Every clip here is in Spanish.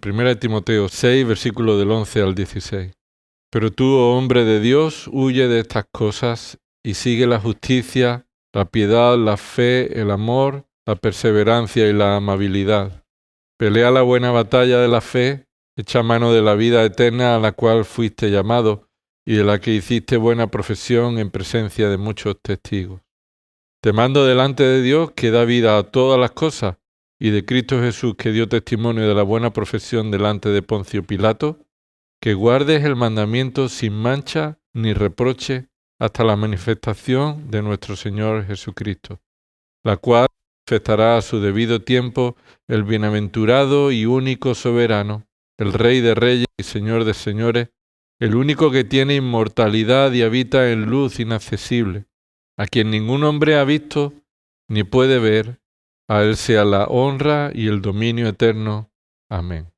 Primera de Timoteo 6, versículos del 11 al 16. Pero tú, oh hombre de Dios, huye de estas cosas y sigue la justicia, la piedad, la fe, el amor, la perseverancia y la amabilidad. Pelea la buena batalla de la fe, echa mano de la vida eterna a la cual fuiste llamado y de la que hiciste buena profesión en presencia de muchos testigos. Te mando delante de Dios, que da vida a todas las cosas, y de Cristo Jesús, que dio testimonio de la buena profesión delante de Poncio Pilato, que guardes el mandamiento sin mancha ni reproche hasta la manifestación de nuestro Señor Jesucristo, la cual manifestará a su debido tiempo el bienaventurado y único soberano, el Rey de reyes y Señor de señores, el único que tiene inmortalidad y habita en luz inaccesible, a quien ningún hombre ha visto ni puede ver. A Él sea la honra y el dominio eterno. Amén.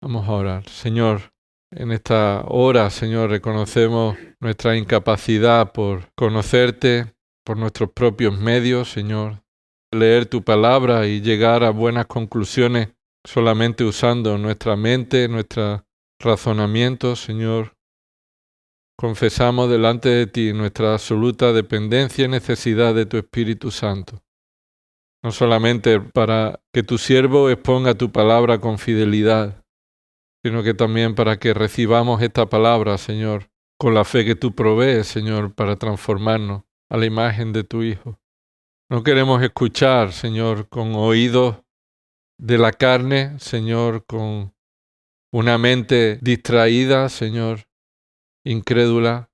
Vamos a orar. Señor, en esta hora, Señor, reconocemos nuestra incapacidad por conocerte por nuestros propios medios, Señor. Leer tu palabra y llegar a buenas conclusiones solamente usando nuestra mente, nuestros razonamientos, Señor. Confesamos delante de ti nuestra absoluta dependencia y necesidad de tu Espíritu Santo. No solamente para que tu siervo exponga tu palabra con fidelidad, sino que también para que recibamos esta palabra, Señor, con la fe que tú provees, Señor, para transformarnos a la imagen de tu Hijo. No queremos escuchar, Señor, con oídos de la carne, Señor, con una mente distraída, Señor, incrédula.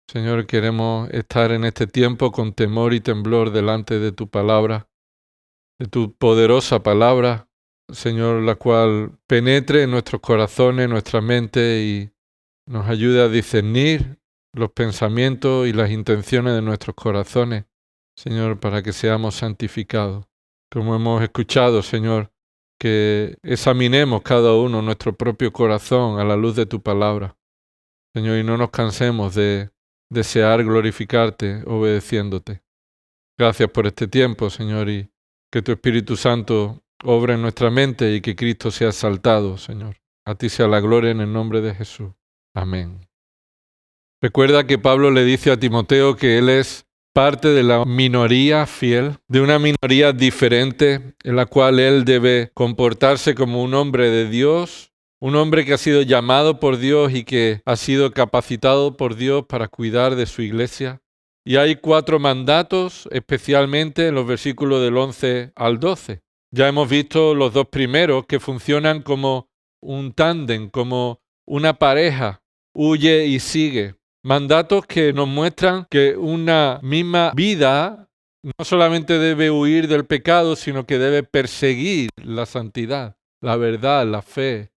Señor, queremos estar en este tiempo con temor y temblor delante de tu palabra, de tu poderosa palabra, Señor, la cual penetre en nuestros corazones, nuestra mente y nos ayude a discernir los pensamientos y las intenciones de nuestros corazones, Señor, para que seamos santificados. Como hemos escuchado, Señor, que examinemos cada uno nuestro propio corazón a la luz de tu palabra, Señor, y no nos cansemos de desear glorificarte obedeciéndote. Gracias por este tiempo, Señor, y que tu Espíritu Santo obre en nuestra mente y que Cristo sea exaltado, Señor. A ti sea la gloria en el nombre de Jesús. Amén. Recuerda que Pablo le dice a Timoteo que él es parte de la minoría fiel, de una minoría diferente en la cual él debe comportarse como un hombre de Dios, un hombre que ha sido llamado por Dios y que ha sido capacitado por Dios para cuidar de su iglesia. Y hay 4 mandatos, especialmente en los versículos del 11 al 12. Ya hemos visto los 2 primeros que funcionan como un tándem, como una pareja, huye y sigue. Mandatos que nos muestran que una misma vida no solamente debe huir del pecado, sino que debe perseguir la santidad, la verdad, la fe.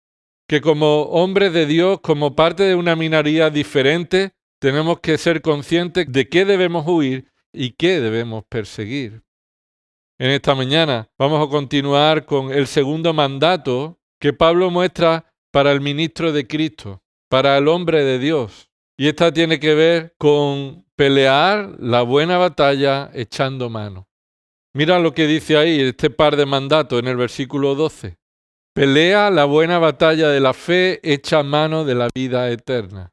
Que como hombres de Dios, como parte de una minoría diferente, tenemos que ser conscientes de qué debemos huir y qué debemos perseguir. En esta mañana vamos a continuar con el segundo mandato que Pablo muestra para el ministro de Cristo, para el hombre de Dios. Y esta tiene que ver con pelear la buena batalla echando mano. Mira lo que dice ahí este par de mandatos en el versículo 12. Pelea la buena batalla de la fe, echa mano de la vida eterna.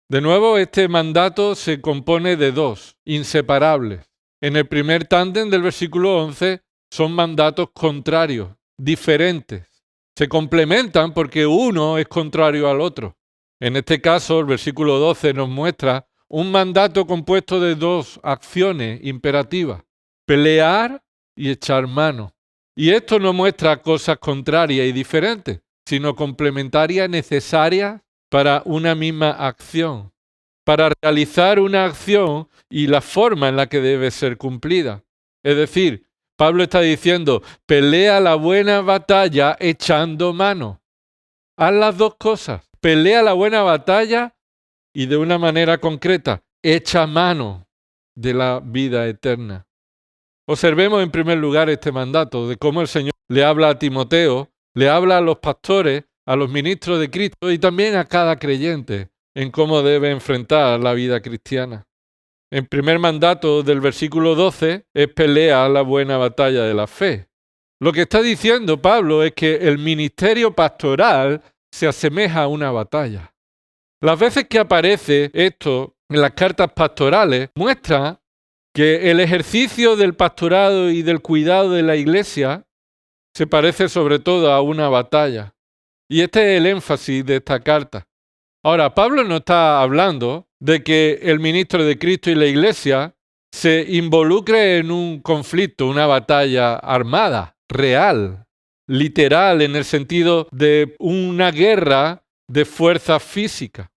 De nuevo, este mandato se compone de 2, inseparables. En el primer tándem del versículo 11 son mandatos contrarios, diferentes. Se complementan porque uno es contrario al otro. En este caso, el versículo 12 nos muestra un mandato compuesto de 2 acciones imperativas: pelear y echar mano. Y esto no muestra cosas contrarias y diferentes, sino complementarias necesarias para una misma acción, para realizar una acción y la forma en la que debe ser cumplida. Es decir, Pablo está diciendo, pelea la buena batalla echando mano. Haz las 2 cosas, pelea la buena batalla y de una manera concreta, echa mano de la vida eterna. Observemos en primer lugar este mandato de cómo el Señor le habla a Timoteo, le habla a los pastores, a los ministros de Cristo y también a cada creyente en cómo debe enfrentar la vida cristiana. El primer mandato del versículo 12 es pelea la buena batalla de la fe. Lo que está diciendo Pablo es que el ministerio pastoral se asemeja a una batalla. Las veces que aparece esto en las cartas pastorales muestra que el ejercicio del pastorado y del cuidado de la iglesia se parece sobre todo a una batalla. Y este es el énfasis de esta carta. Ahora, Pablo no está hablando de que el ministro de Cristo y la iglesia se involucre en un conflicto, una batalla armada, real, literal, en el sentido de una guerra de fuerza física.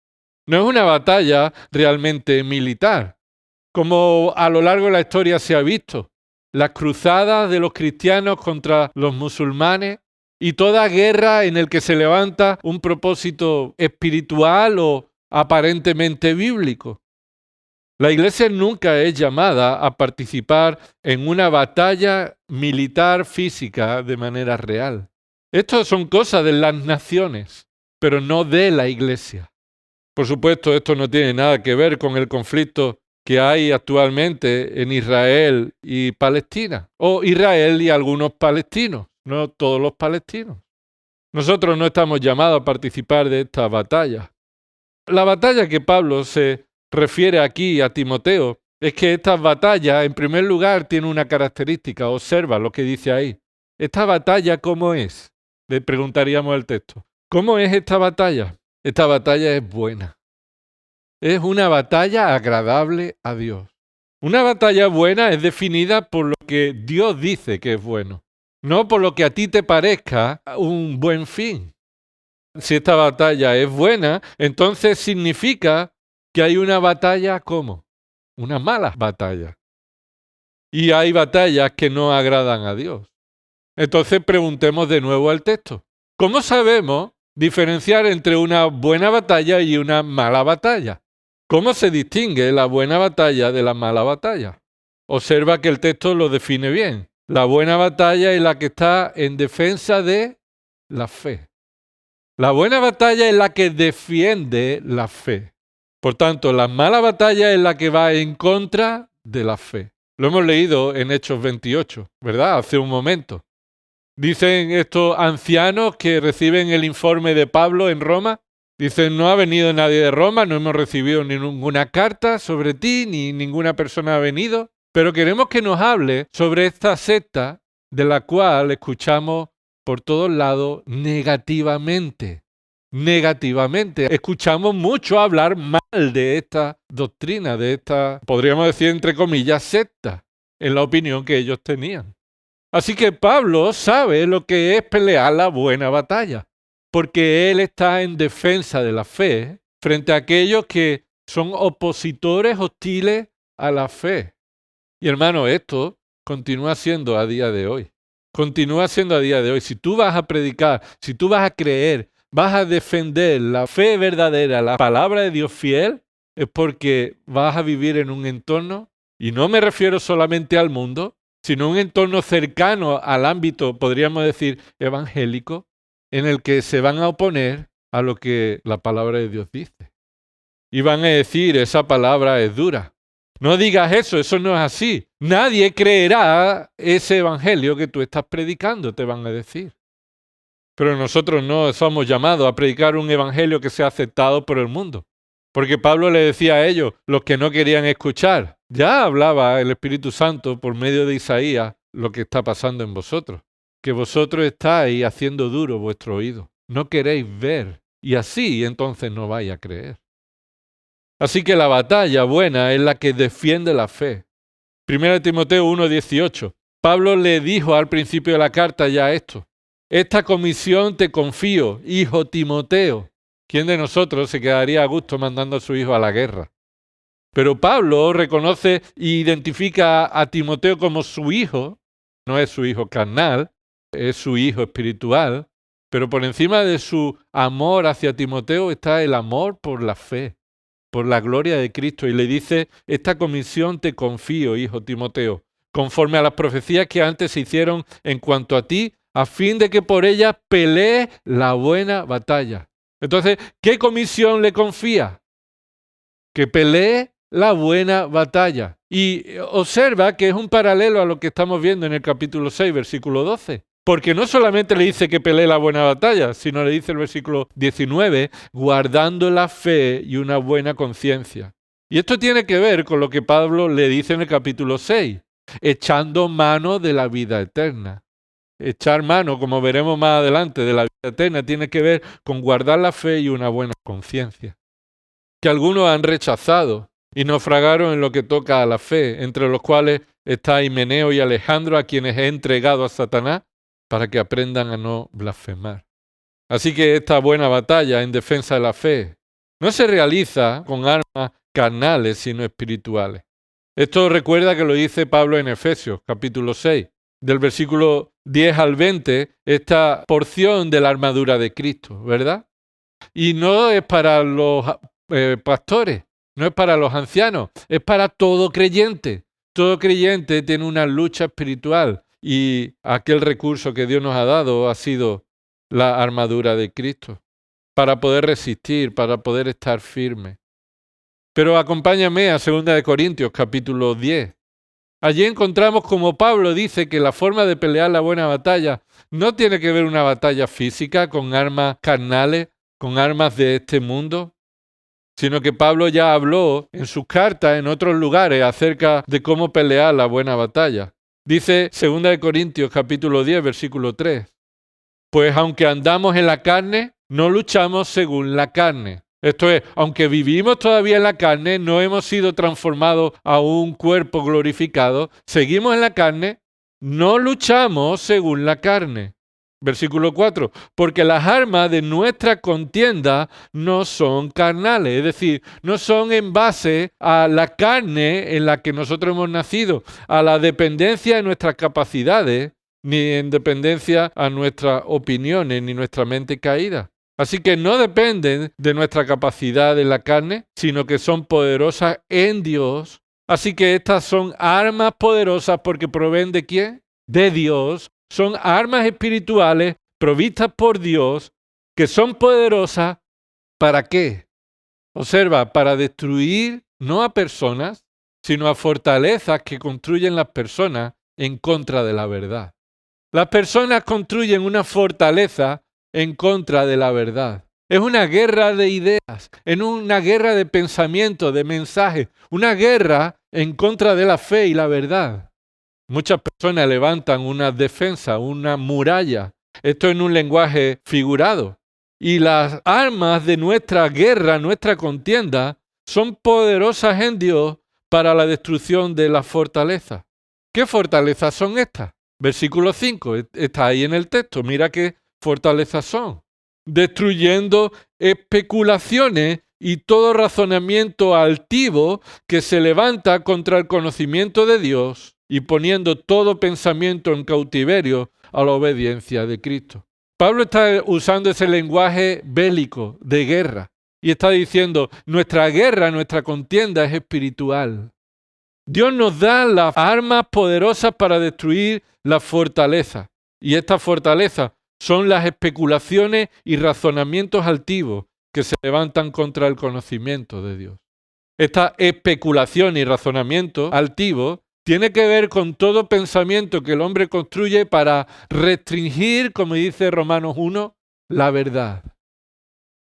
No es una batalla realmente militar, como a lo largo de la historia se ha visto. Las cruzadas de los cristianos contra los musulmanes y toda guerra en la que se levanta un propósito espiritual o aparentemente bíblico. La iglesia nunca es llamada a participar en una batalla militar física de manera real. Estas son cosas de las naciones, pero no de la iglesia. Por supuesto, esto no tiene nada que ver con el conflicto que hay actualmente en Israel y Palestina, o Israel y algunos palestinos, no todos los palestinos. Nosotros no estamos llamados a participar de esta batalla. La batalla que Pablo se refiere aquí a Timoteo es que esta batalla, en primer lugar, tiene una característica. Observa lo que dice ahí. ¿Esta batalla cómo es? Le preguntaríamos al texto. ¿Cómo es esta batalla? Esta batalla es buena. Es una batalla agradable a Dios. Una batalla buena es definida por lo que Dios dice que es bueno, no por lo que a ti te parezca un buen fin. Si esta batalla es buena, entonces significa que hay una batalla ¿cómo? Una mala batalla. Y hay batallas que no agradan a Dios. Entonces preguntemos de nuevo al texto. ¿Cómo sabemos diferenciar entre una buena batalla y una mala batalla? ¿Cómo se distingue la buena batalla de la mala batalla? Observa que el texto lo define bien. La buena batalla es la que está en defensa de la fe. La buena batalla es la que defiende la fe. Por tanto, la mala batalla es la que va en contra de la fe. Lo hemos leído en Hechos 28, ¿verdad? Hace un momento. Dicen estos ancianos que reciben el informe de Pablo en Roma. Dicen, no ha venido nadie de Roma, no hemos recibido ninguna carta sobre ti, ni ninguna persona ha venido, pero queremos que nos hable sobre esta secta de la cual escuchamos por todos lados negativamente. Negativamente. Escuchamos mucho hablar mal de esta doctrina, de esta, podríamos decir entre comillas, secta, en la opinión que ellos tenían. Así que Pablo sabe lo que es pelear la buena batalla, porque él está en defensa de la fe frente a aquellos que son opositores hostiles a la fe. Y hermano, esto continúa siendo a día de hoy. Continúa siendo a día de hoy. Si tú vas a predicar, si tú vas a creer, vas a defender la fe verdadera, la palabra de Dios fiel, es porque vas a vivir en un entorno, y no me refiero solamente al mundo, sino un entorno cercano al ámbito, podríamos decir, evangélico, en el que se van a oponer a lo que la palabra de Dios dice. Y van a decir, esa palabra es dura. No digas eso no es así. Nadie creerá ese evangelio que tú estás predicando, te van a decir. Pero nosotros no somos llamados a predicar un evangelio que sea aceptado por el mundo. Porque Pablo le decía a ellos, los que no querían escuchar, ya hablaba el Espíritu Santo por medio de Isaías lo que está pasando en vosotros. Que vosotros estáis haciendo duro vuestro oído. No queréis ver. Y así entonces no vais a creer. Así que la batalla buena es la que defiende la fe. 1 Timoteo 1:18. Pablo le dijo al principio de la carta ya esto. Esta comisión te confío, hijo Timoteo. ¿Quién de nosotros se quedaría a gusto mandando a su hijo a la guerra? Pero Pablo reconoce e identifica a Timoteo como su hijo. No es su hijo carnal, es su hijo espiritual. Pero por encima de su amor hacia Timoteo está el amor por la fe, por la gloria de Cristo. Y le dice, esta comisión te confío, hijo Timoteo, conforme a las profecías que antes se hicieron en cuanto a ti, a fin de que por ellas pelees la buena batalla. Entonces, ¿qué comisión le confía? Que pelee la buena batalla. Y observa que es un paralelo a lo que estamos viendo en el capítulo 6, versículo 12. Porque no solamente le dice que pelee la buena batalla, sino le dice el versículo 19, guardando la fe y una buena conciencia. Y esto tiene que ver con lo que Pablo le dice en el capítulo 6, echando mano de la vida eterna. Echar mano, como veremos más adelante, de la vida eterna tiene que ver con guardar la fe y una buena conciencia, que algunos han rechazado y naufragaron en lo que toca a la fe, entre los cuales está Himeneo y Alejandro, a quienes he entregado a Satanás para que aprendan a no blasfemar. Así que esta buena batalla en defensa de la fe no se realiza con armas carnales, sino espirituales. Esto recuerda que lo dice Pablo en Efesios, capítulo 6, del versículo 10 al 20, esta porción de la armadura de Cristo, ¿verdad? Y no es para los pastores, no es para los ancianos, es para todo creyente. Todo creyente tiene una lucha espiritual y aquel recurso que Dios nos ha dado ha sido la armadura de Cristo para poder resistir, para poder estar firme. Pero acompáñame a 2 Corintios capítulo 10. Allí encontramos como Pablo dice que la forma de pelear la buena batalla no tiene que ver una batalla física con armas carnales, con armas de este mundo, sino que Pablo ya habló en sus cartas en otros lugares acerca de cómo pelear la buena batalla. Dice 2 Corintios capítulo 10, versículo 3. Pues aunque andamos en la carne, no luchamos según la carne. Esto es, aunque vivimos todavía en la carne, no hemos sido transformados a un cuerpo glorificado, seguimos en la carne, no luchamos según la carne. Versículo 4, porque las armas de nuestra contienda no son carnales, es decir, no son en base a la carne en la que nosotros hemos nacido, a la dependencia de nuestras capacidades, ni en dependencia a nuestras opiniones, ni nuestra mente caída. Así que no dependen de nuestra capacidad en la carne, sino que son poderosas en Dios. Así que estas son armas poderosas porque proveen ¿de quién? De Dios. Son armas espirituales provistas por Dios que son poderosas. ¿Para qué? Observa, para destruir no a personas, sino a fortalezas que construyen las personas en contra de la verdad. Las personas construyen una fortaleza en contra de la verdad. Es una guerra de ideas, es una guerra de pensamiento, de mensajes, una guerra en contra de la fe y la verdad. Muchas personas levantan una defensa, una muralla. Esto en un lenguaje figurado. Y las armas de nuestra guerra, nuestra contienda, son poderosas en Dios para la destrucción de las fortalezas. ¿Qué fortalezas son estas? Versículo 5, está ahí en el texto. Mira qué fortalezas son. Destruyendo especulaciones y todo razonamiento altivo que se levanta contra el conocimiento de Dios y poniendo todo pensamiento en cautiverio a la obediencia de Cristo. Pablo está usando ese lenguaje bélico de guerra y está diciendo, nuestra guerra, nuestra contienda es espiritual. Dios nos da las armas poderosas para destruir las fortalezas. Y estas fortalezas son las especulaciones y razonamientos altivos que se levantan contra el conocimiento de Dios. Esta especulación y razonamiento altivo tiene que ver con todo pensamiento que el hombre construye para restringir, como dice Romanos 1, la verdad.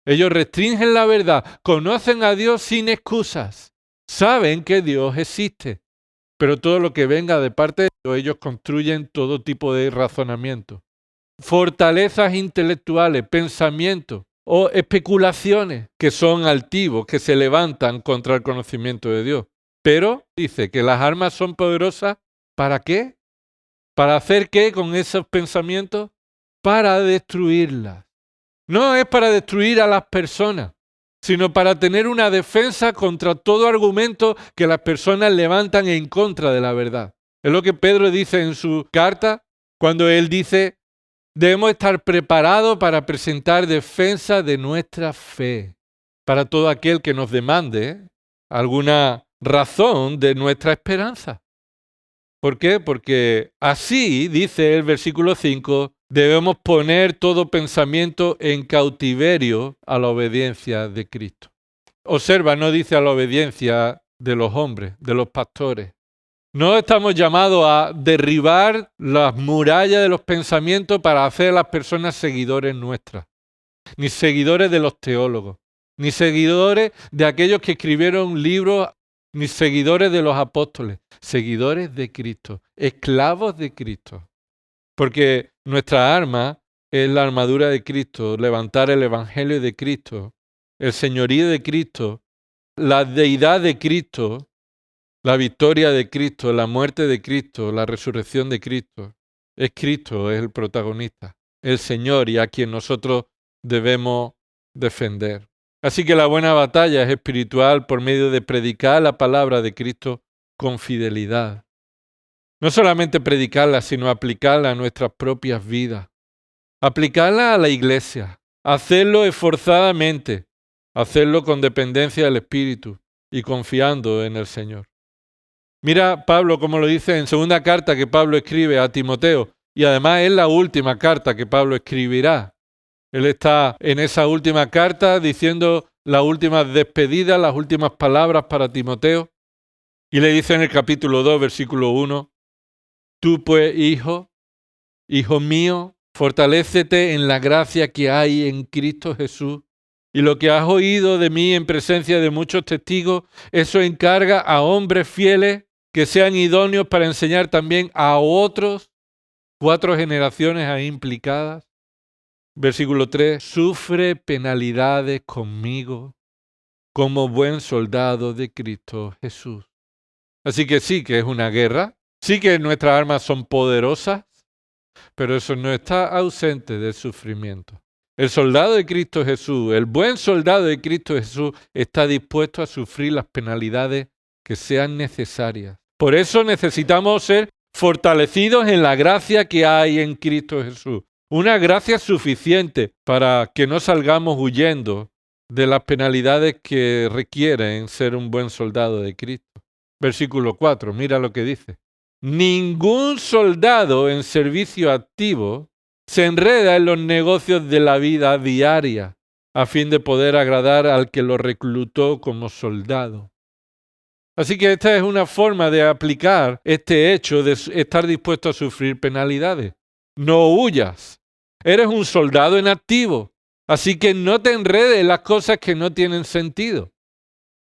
Ellos restringen la verdad, conocen a Dios sin excusas, saben que Dios existe, pero todo lo que venga de parte de Dios, ellos construyen todo tipo de razonamiento. Fortalezas intelectuales, pensamientos o especulaciones que son altivos, que se levantan contra el conocimiento de Dios. Pero dice que las armas son poderosas, ¿para qué? ¿Para hacer qué con esos pensamientos? Para destruirlas. No es para destruir a las personas, sino para tener una defensa contra todo argumento que las personas levantan en contra de la verdad. Es lo que Pedro dice en su carta, cuando él dice, debemos estar preparados para presentar defensa de nuestra fe, para todo aquel que nos demande alguna razón de nuestra esperanza. ¿Por qué? Porque así, dice el versículo 5, debemos poner todo pensamiento en cautiverio a la obediencia de Cristo. Observa, no dice a la obediencia de los hombres, de los pastores. No estamos llamados a derribar las murallas de los pensamientos para hacer a las personas seguidores nuestras, ni seguidores de los teólogos, ni seguidores de aquellos que escribieron libros, ni seguidores de los apóstoles, seguidores de Cristo, esclavos de Cristo. Porque nuestra arma es la armadura de Cristo, levantar el evangelio de Cristo, el señorío de Cristo, la deidad de Cristo, la victoria de Cristo, la muerte de Cristo, la resurrección de Cristo. Cristo es el protagonista, el Señor, y a quien nosotros debemos defender. Así que la buena batalla es espiritual por medio de predicar la palabra de Cristo con fidelidad. No solamente predicarla, sino aplicarla a nuestras propias vidas. Aplicarla a la iglesia. Hacerlo esforzadamente. Hacerlo con dependencia del Espíritu y confiando en el Señor. Mira Pablo como lo dice en segunda carta que Pablo escribe a Timoteo, y además es la última carta que Pablo escribirá. Él está en esa última carta diciendo las últimas despedidas, las últimas palabras para Timoteo, y le dice en el capítulo 2, versículo 1, tú pues, hijo mío, fortalécete en la gracia que hay en Cristo Jesús, y lo que has oído de mí en presencia de muchos testigos, eso encarga a hombres fieles que sean idóneos para enseñar también a otros, 4 generaciones ahí implicadas. Versículo 3, sufre penalidades conmigo como buen soldado de Cristo Jesús. Así que sí que es una guerra, sí que nuestras armas son poderosas, pero eso no está ausente del sufrimiento. El soldado de Cristo Jesús, el buen soldado de Cristo Jesús, está dispuesto a sufrir las penalidades que sean necesarias. Por eso necesitamos ser fortalecidos en la gracia que hay en Cristo Jesús. Una gracia suficiente para que no salgamos huyendo de las penalidades que requieren ser un buen soldado de Cristo. Versículo 4, mira lo que dice. Ningún soldado en servicio activo se enreda en los negocios de la vida diaria a fin de poder agradar al que lo reclutó como soldado. Así que esta es una forma de aplicar este hecho de estar dispuesto a sufrir penalidades. No huyas. Eres un soldado en activo. Así que no te enredes en las cosas que no tienen sentido.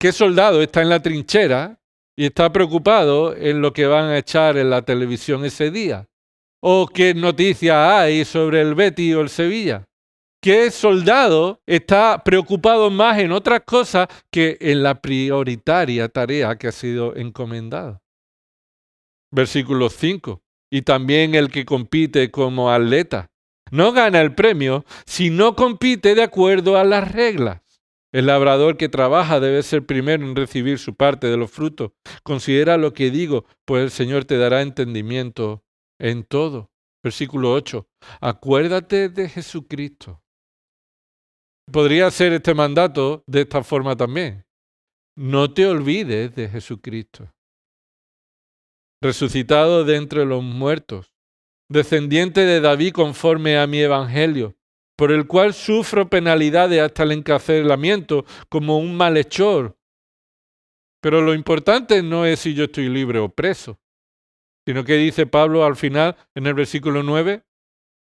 ¿Qué soldado está en la trinchera y está preocupado en lo que van a echar en la televisión ese día? ¿O qué noticias hay sobre el Betis o el Sevilla? ¿Qué soldado está preocupado más en otras cosas que en la prioritaria tarea que ha sido encomendada? Versículo 5. Y también el que compite como atleta no gana el premio si no compite de acuerdo a las reglas. El labrador que trabaja debe ser primero en recibir su parte de los frutos. Considera lo que digo, pues el Señor te dará entendimiento en todo. Versículo 8. Acuérdate de Jesucristo. Podría ser este mandato de esta forma también. No te olvides de Jesucristo, resucitado de entre los muertos, descendiente de David conforme a mi evangelio, por el cual sufro penalidades hasta el encarcelamiento como un malhechor. Pero lo importante no es si yo estoy libre o preso, sino que dice Pablo al final en el versículo 9,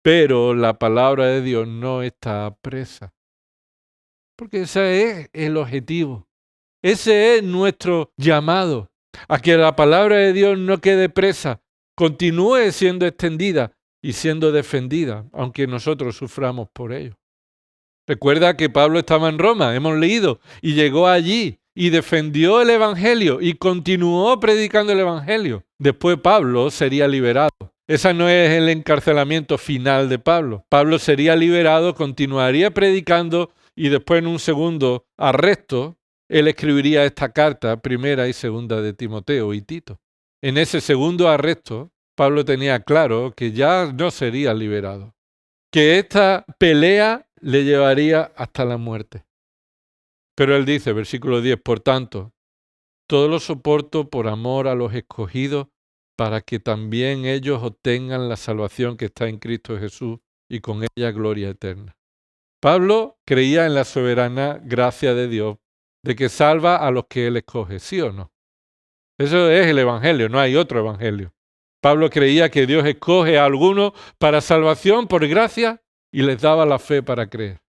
pero la palabra de Dios no está presa. Porque ese es el objetivo. Ese es nuestro llamado, a que la palabra de Dios no quede presa, continúe siendo extendida y siendo defendida, aunque nosotros suframos por ello. Recuerda que Pablo estaba en Roma, hemos leído, y llegó allí y defendió el Evangelio y continuó predicando el Evangelio. Después Pablo sería liberado. Ese no es el encarcelamiento final de Pablo. Pablo sería liberado, continuaría predicando y después en un segundo arresto, él escribiría esta carta, primera y segunda de Timoteo y Tito. En ese segundo arresto, Pablo tenía claro que ya no sería liberado, que esta pelea le llevaría hasta la muerte. Pero él dice, versículo 10, por tanto, todo lo soporto por amor a los escogidos, para que también ellos obtengan la salvación que está en Cristo Jesús y con ella gloria eterna. Pablo creía en la soberana gracia de Dios, de que salva a los que Él escoge, ¿sí o no? Eso es el Evangelio, no hay otro Evangelio. Pablo creía que Dios escoge a algunos para salvación por gracia y les daba la fe para creer.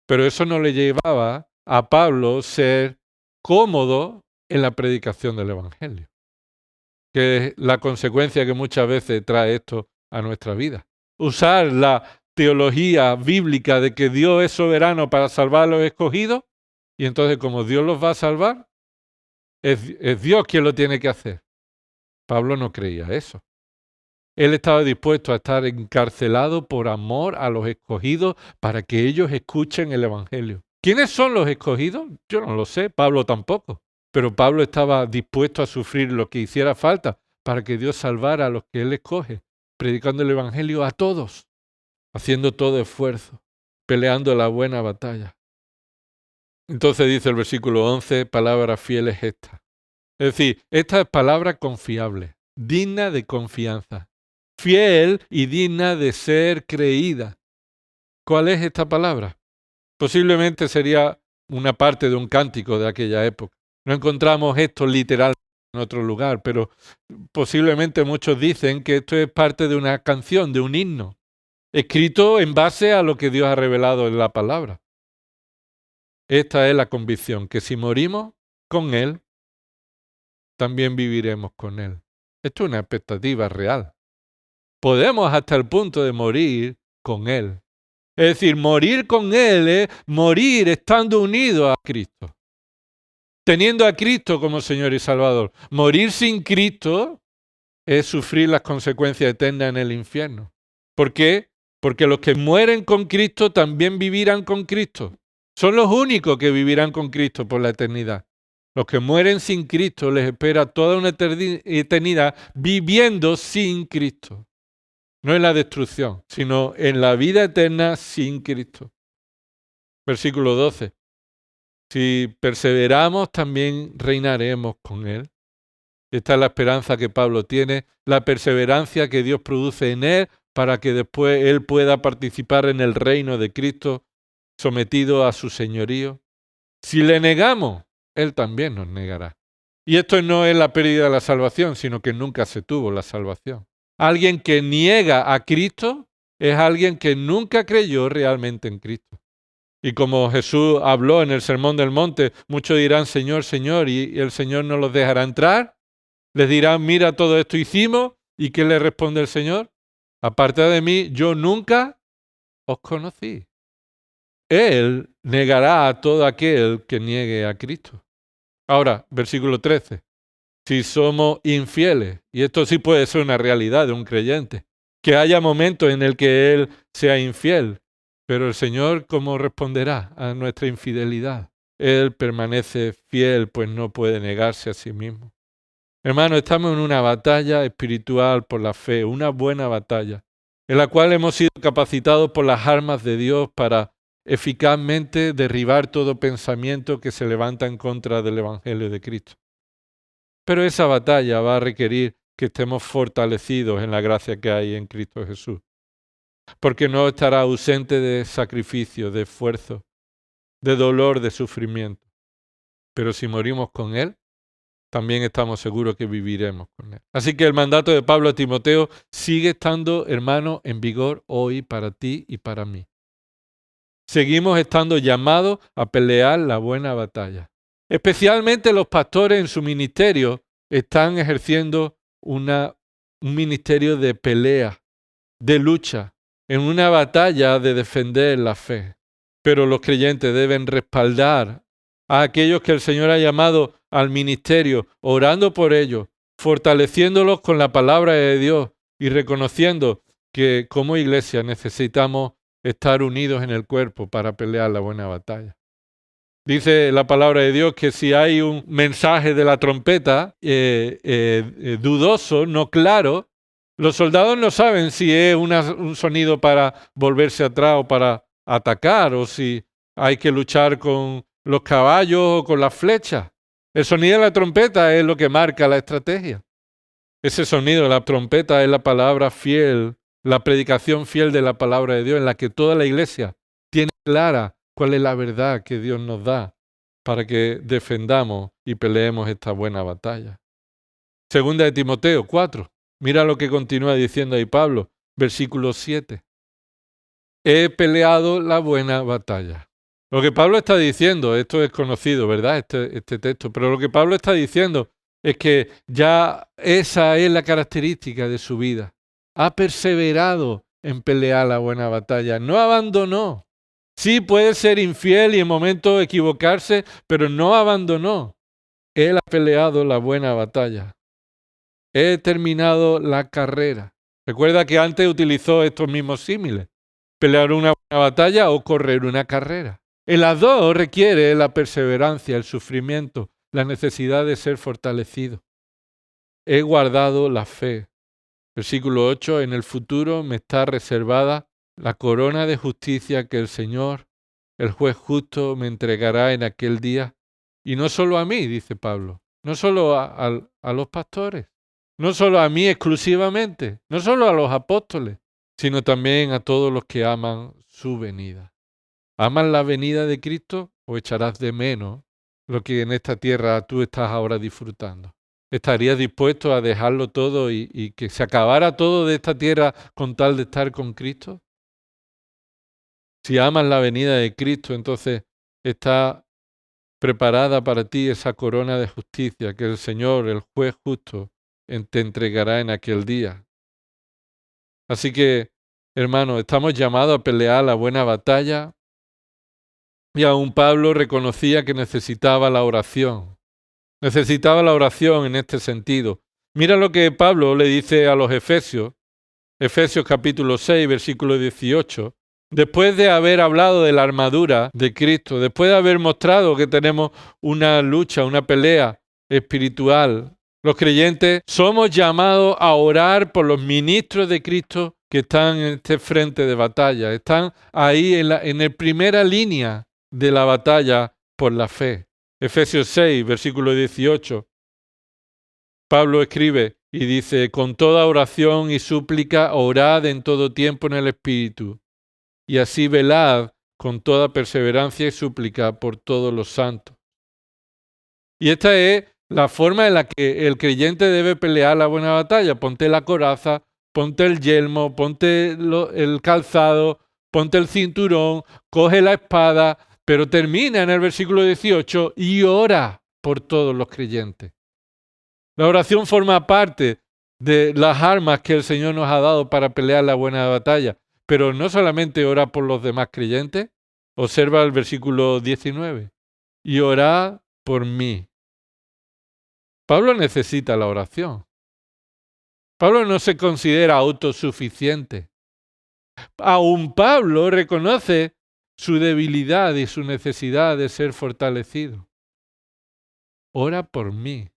Pero eso no le llevaba a Pablo ser cómodo en la predicación del Evangelio, que es la consecuencia que muchas veces trae esto a nuestra vida. Usar la teología bíblica de que Dios es soberano para salvar a los escogidos, y entonces como Dios los va a salvar, es Dios quien lo tiene que hacer. Pablo no creía eso. Él estaba dispuesto a estar encarcelado por amor a los escogidos para que ellos escuchen el Evangelio. ¿Quiénes son los escogidos? Yo no lo sé, Pablo tampoco. Pero Pablo estaba dispuesto a sufrir lo que hiciera falta para que Dios salvara a los que Él escoge, predicando el Evangelio a todos, haciendo todo esfuerzo, peleando la buena batalla. Entonces dice el versículo 11, palabra fiel es esta. Es decir, esta es palabra confiable, digna de confianza, fiel y digna de ser creída. ¿Cuál es esta palabra? Posiblemente sería una parte de un cántico de aquella época. No encontramos esto literalmente en otro lugar, pero posiblemente muchos dicen que esto es parte de una canción, de un himno, escrito en base a lo que Dios ha revelado en la palabra. Esta es la convicción, que si morimos con Él, también viviremos con Él. Esto es una expectativa real. Podemos hasta el punto de morir con Él. Es decir, morir con Él es morir estando unido a Cristo. Teniendo a Cristo como Señor y Salvador. Morir sin Cristo es sufrir las consecuencias eternas en el infierno. ¿Por qué? Porque los que mueren con Cristo también vivirán con Cristo. Son los únicos que vivirán con Cristo por la eternidad. Los que mueren sin Cristo les espera toda una eternidad viviendo sin Cristo. No en la destrucción, sino en la vida eterna sin Cristo. Versículo 12. Si perseveramos, también reinaremos con Él. Esta es la esperanza que Pablo tiene, la perseverancia que Dios produce en Él para que después Él pueda participar en el reino de Cristo, sometido a su señorío. Si le negamos, Él también nos negará. Y esto no es la pérdida de la salvación, sino que nunca se tuvo la salvación. Alguien que niega a Cristo es alguien que nunca creyó realmente en Cristo. Y como Jesús habló en el Sermón del Monte, muchos dirán, Señor, Señor, y el Señor no los dejará entrar. Les dirán, mira, todo esto hicimos. ¿Y qué le responde el Señor? Aparte de mí, yo nunca os conocí. Él negará a todo aquel que niegue a Cristo. Ahora, versículo 13. Si somos infieles, y esto sí puede ser una realidad de un creyente, que haya momentos en el que él sea infiel, pero el Señor, ¿cómo responderá a nuestra infidelidad? Él permanece fiel, pues no puede negarse a sí mismo. Hermano, estamos en una batalla espiritual por la fe, una buena batalla, en la cual hemos sido capacitados por las armas de Dios para eficazmente derribar todo pensamiento que se levanta en contra del Evangelio de Cristo. Pero esa batalla va a requerir que estemos fortalecidos en la gracia que hay en Cristo Jesús, porque no estará ausente de sacrificio, de esfuerzo, de dolor, de sufrimiento. Pero si morimos con Él, también estamos seguros que viviremos con Él. Así que el mandato de Pablo a Timoteo sigue estando, hermano, en vigor hoy para ti y para mí. Seguimos estando llamados a pelear la buena batalla. Especialmente los pastores en su ministerio están ejerciendo un ministerio de pelea, de lucha, en una batalla de defender la fe. Pero los creyentes deben respaldar a aquellos que el Señor ha llamado al ministerio, orando por ellos, fortaleciéndolos con la palabra de Dios y reconociendo que como iglesia necesitamos estar unidos en el cuerpo para pelear la buena batalla. Dice la palabra de Dios que si hay un mensaje de la trompeta dudoso, no claro, los soldados no saben si es un sonido para volverse atrás o para atacar, o si hay que luchar con los caballos o con las flechas. El sonido de la trompeta es lo que marca la estrategia. Ese sonido de la trompeta es la palabra fiel, la predicación fiel de la palabra de Dios, en la que toda la iglesia tiene clara cuál es la verdad que Dios nos da para que defendamos y peleemos esta buena batalla. Segunda de Timoteo 4. Mira lo que continúa diciendo ahí Pablo, versículo 7. He peleado la buena batalla. Lo que Pablo está diciendo, esto es conocido, ¿verdad? Este texto, pero lo que Pablo está diciendo es que ya esa es la característica de su vida. Ha perseverado en pelear la buena batalla, no abandonó. Sí, puede ser infiel y en momentos equivocarse, pero no abandonó. Él ha peleado la buena batalla. He terminado la carrera. Recuerda que antes utilizó estos mismos símiles. Pelear una buena batalla o correr una carrera. En las dos requiere la perseverancia, el sufrimiento, la necesidad de ser fortalecido. He guardado la fe. Versículo 8, en el futuro me está reservada la corona de justicia que el Señor, el juez justo, me entregará en aquel día. Y no solo a mí, dice Pablo, no solo a los pastores, no solo a mí exclusivamente, no solo a los apóstoles, sino también a todos los que aman su venida. ¿Amas la venida de Cristo o echarás de menos lo que en esta tierra tú estás ahora disfrutando? ¿Estarías dispuesto a dejarlo todo y que se acabara todo de esta tierra con tal de estar con Cristo? Si amas la venida de Cristo, entonces está preparada para ti esa corona de justicia que el Señor, el juez justo, te entregará en aquel día. Así que, hermanos, estamos llamados a pelear la buena batalla. Y aún Pablo reconocía que necesitaba la oración. Necesitaba la oración en este sentido. Mira lo que Pablo le dice a los Efesios, Efesios capítulo 6, versículo 18. Después de haber hablado de la armadura de Cristo, después de haber mostrado que tenemos una lucha, una pelea espiritual, los creyentes somos llamados a orar por los ministros de Cristo que están en este frente de batalla, están ahí en la primera línea de la batalla por la fe. Efesios 6, versículo 18. Pablo escribe y dice, con toda oración y súplica, orad en todo tiempo en el Espíritu, y así velad con toda perseverancia y súplica por todos los santos. Y esta es la forma en la que el creyente debe pelear la buena batalla. Ponte la coraza, ponte el yelmo, ponte el calzado, ponte el cinturón, coge la espada, pero termina en el versículo 18 y ora por todos los creyentes. La oración forma parte de las armas que el Señor nos ha dado para pelear la buena batalla. Pero no solamente ora por los demás creyentes, observa el versículo 19, y orad por mí. Pablo necesita la oración. Pablo no se considera autosuficiente. Aún Pablo reconoce su debilidad y su necesidad de ser fortalecido. Ora por mí,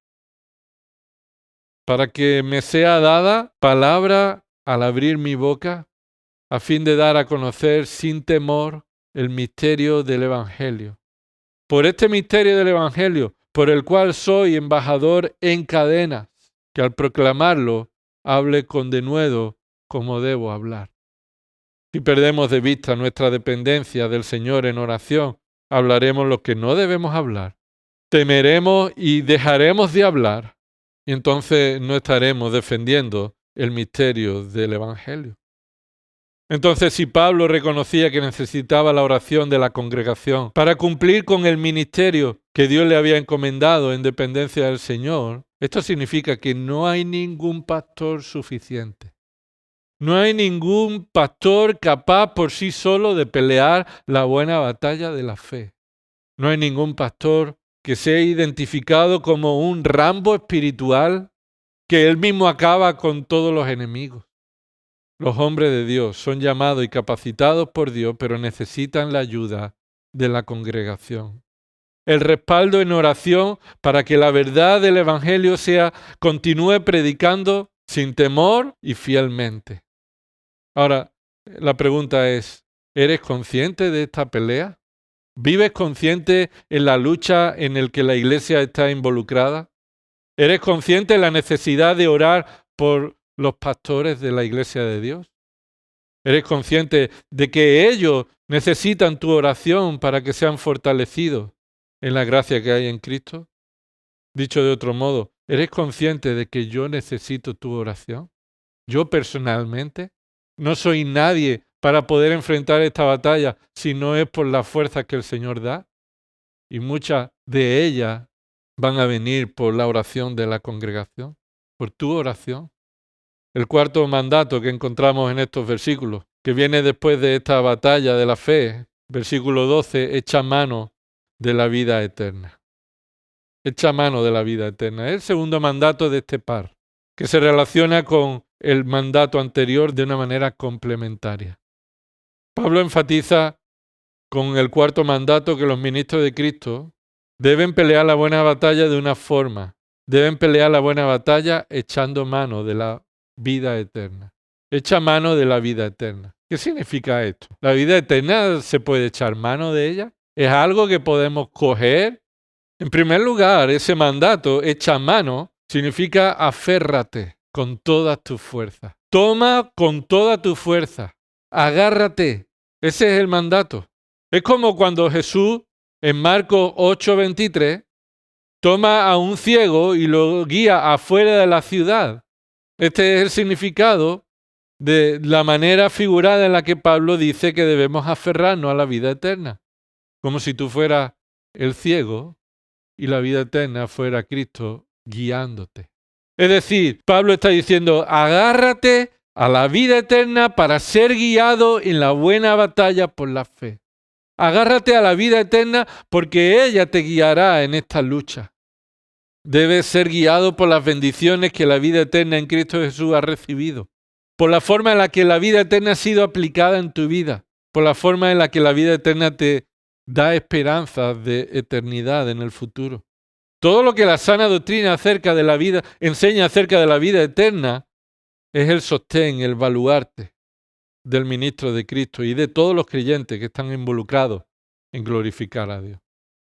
para que me sea dada palabra al abrir mi boca, a fin de dar a conocer sin temor el misterio del Evangelio. Por este misterio del Evangelio, por el cual soy embajador en cadenas, que al proclamarlo hable con denuedo como debo hablar. Si perdemos de vista nuestra dependencia del Señor en oración, hablaremos lo que no debemos hablar. Temeremos y dejaremos de hablar, y entonces no estaremos defendiendo el misterio del Evangelio. Entonces, si Pablo reconocía que necesitaba la oración de la congregación para cumplir con el ministerio que Dios le había encomendado en dependencia del Señor, esto significa que no hay ningún pastor suficiente. No hay ningún pastor capaz por sí solo de pelear la buena batalla de la fe. No hay ningún pastor que sea identificado como un Rambo espiritual que él mismo acaba con todos los enemigos. Los hombres de Dios son llamados y capacitados por Dios, pero necesitan la ayuda de la congregación. El respaldo en oración para que la verdad del Evangelio continúe predicando sin temor y fielmente. Ahora, la pregunta es, ¿eres consciente de esta pelea? ¿Vives consciente en la lucha en la que la iglesia está involucrada? ¿Eres consciente de la necesidad de orar por los pastores de la iglesia de Dios? ¿Eres consciente de que ellos necesitan tu oración para que sean fortalecidos en la gracia que hay en Cristo? Dicho de otro modo, ¿Eres consciente de que yo necesito tu oración? Yo personalmente no soy nadie para poder enfrentar esta batalla si no es por las fuerzas que el Señor da. Y muchas de ellas van a venir por la oración de la congregación, por tu oración. El cuarto mandato que encontramos en estos versículos, que viene después de esta batalla de la fe, versículo 12, echa mano de la vida eterna. Echa mano de la vida eterna. Es el segundo mandato de este par, que se relaciona con el mandato anterior de una manera complementaria. Pablo enfatiza con el cuarto mandato que los ministros de Cristo deben pelear la buena batalla de una forma. Deben pelear la buena batalla echando mano de la vida eterna. Echa mano de la vida eterna. ¿Qué significa esto? ¿La vida eterna se puede echar mano de ella? ¿Es algo que podemos coger? En primer lugar, ese mandato, echa mano, significa aférrate con todas tus fuerzas. Toma con toda tu fuerza. Agárrate. Ese es el mandato. Es como cuando Jesús, en Marcos 8:23, toma a un ciego y lo guía afuera de la ciudad. Este es el significado de la manera figurada en la que Pablo dice que debemos aferrarnos a la vida eterna. Como si tú fueras el ciego y la vida eterna fuera Cristo guiándote. Es decir, Pablo está diciendo, agárrate a la vida eterna para ser guiado en la buena batalla por la fe. Agárrate a la vida eterna porque ella te guiará en esta lucha. Debes ser guiado por las bendiciones que la vida eterna en Cristo Jesús ha recibido, por la forma en la que la vida eterna ha sido aplicada en tu vida, por la forma en la que la vida eterna te da esperanzas de eternidad en el futuro. Todo lo que la sana doctrina acerca de la vida enseña acerca de la vida eterna es el sostén, el baluarte del ministro de Cristo y de todos los creyentes que están involucrados en glorificar a Dios.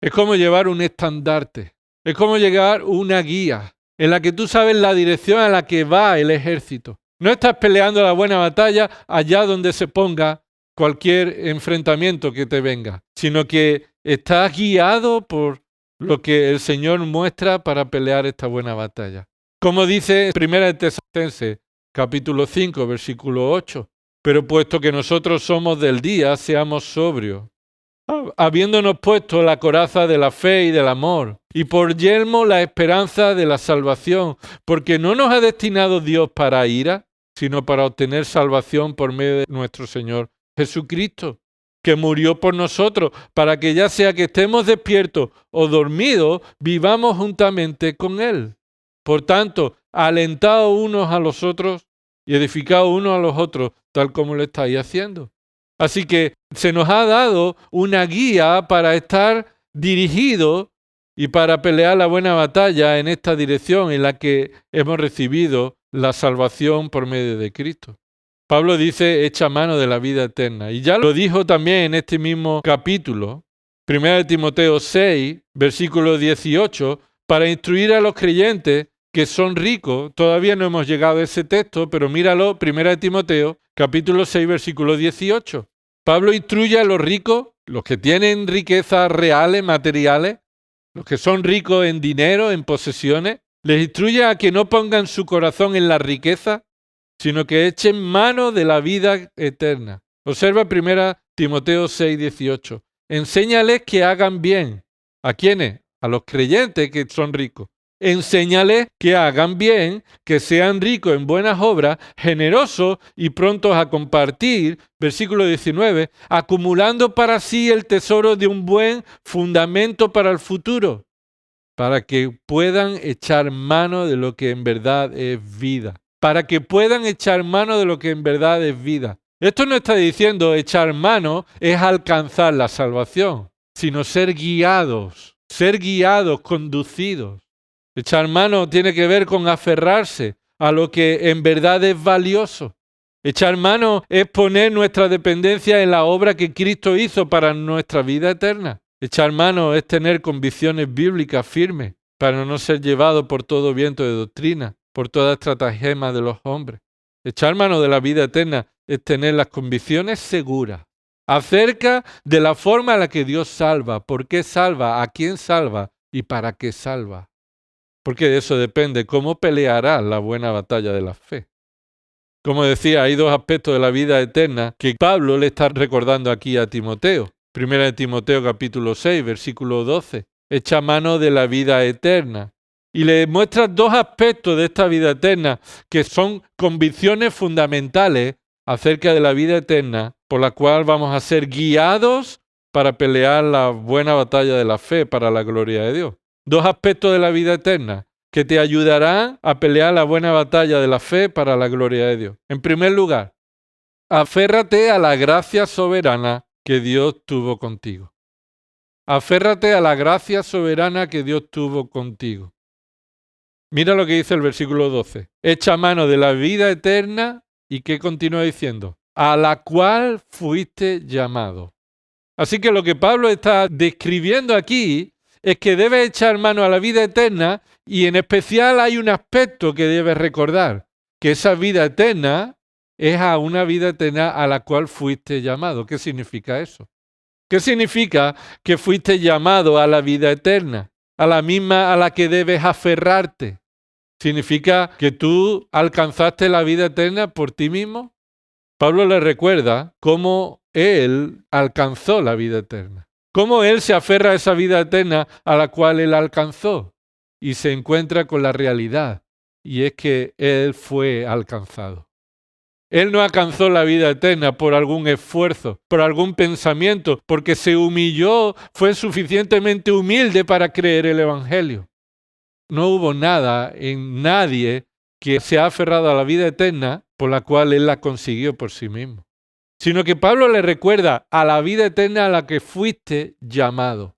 Es como llevar un estandarte, es como llevar una guía en la que tú sabes la dirección a la que va el ejército. No estás peleando la buena batalla allá donde se ponga cualquier enfrentamiento que te venga, sino que estás guiado por lo que el Señor muestra para pelear esta buena batalla. Como dice 1 Tesalonicenses, capítulo 5, versículo 8, pero puesto que nosotros somos del día, seamos sobrios, habiéndonos puesto la coraza de la fe y del amor, y por yelmo la esperanza de la salvación, porque no nos ha destinado Dios para ira, sino para obtener salvación por medio de nuestro Señor Jesucristo, que murió por nosotros, para que ya sea que estemos despiertos o dormidos, vivamos juntamente con Él. Por tanto, alentados unos a los otros y edificados unos a los otros, tal como lo estáis haciendo. Así que se nos ha dado una guía para estar dirigidos y para pelear la buena batalla en esta dirección en la que hemos recibido la salvación por medio de Cristo. Pablo dice, echa mano de la vida eterna. Y ya lo dijo también en este mismo capítulo, 1 Timoteo 6, versículo 18, para instruir a los creyentes que son ricos. Todavía no hemos llegado a ese texto, pero míralo, 1 Timoteo, capítulo 6, versículo 18. Pablo instruye a los ricos, los que tienen riquezas reales, materiales, los que son ricos en dinero, en posesiones, les instruye a que no pongan su corazón en la riqueza, sino que echen mano de la vida eterna. Observa 1 Timoteo 6, 18. Enséñales que hagan bien. ¿A quiénes? A los creyentes que son ricos. Enséñales que hagan bien, que sean ricos en buenas obras, generosos y prontos a compartir, versículo 19, acumulando para sí el tesoro de un buen fundamento para el futuro, para que puedan echar mano de lo que en verdad es vida. Para que puedan echar mano de lo que en verdad es vida. Esto no está diciendo echar mano es alcanzar la salvación, sino ser guiados, conducidos. Echar mano tiene que ver con aferrarse a lo que en verdad es valioso. Echar mano es poner nuestra dependencia en la obra que Cristo hizo para nuestra vida eterna. Echar mano es tener convicciones bíblicas firmes para no ser llevado por todo viento de doctrina, por toda estratagema de los hombres. Echar mano de la vida eterna es tener las convicciones seguras acerca de la forma en la que Dios salva, por qué salva, a quién salva y para qué salva. porque de eso depende cómo pelearás la buena batalla de la fe. Como decía, hay dos aspectos de la vida eterna que Pablo le está recordando aquí a Timoteo. Primera de Timoteo capítulo 6, versículo 12. Echa mano de la vida eterna. Y le muestra dos aspectos de esta vida eterna que son convicciones fundamentales acerca de la vida eterna por la cual vamos a ser guiados para pelear la buena batalla de la fe para la gloria de Dios. Dos aspectos de la vida eterna que te ayudarán a pelear la buena batalla de la fe para la gloria de Dios. En primer lugar, aférrate a la gracia soberana que Dios tuvo contigo. Aférrate a la gracia soberana que Dios tuvo contigo. Mira lo que dice el versículo 12. Echa mano de la vida eterna y ¿qué continúa diciendo? A la cual fuiste llamado. Así que lo que Pablo está describiendo aquí es que debes echar mano a la vida eterna y en especial hay un aspecto que debes recordar, que esa vida eterna es a una vida eterna a la cual fuiste llamado. ¿Qué significa eso? ¿Qué significa que fuiste llamado a la vida eterna? A la misma a la que debes aferrarte. ¿Significa que tú alcanzaste la vida eterna por ti mismo? Pablo le recuerda cómo él alcanzó la vida eterna. Cómo él se aferra a esa vida eterna a la cual él alcanzó y se encuentra con la realidad. Y es que él fue alcanzado. Él no alcanzó la vida eterna por algún esfuerzo, por algún pensamiento, porque se humilló, fue suficientemente humilde para creer el Evangelio. No hubo nada en nadie que se ha aferrado a la vida eterna por la cual él la consiguió por sí mismo. Sino que Pablo le recuerda a la vida eterna a la que fuiste llamado.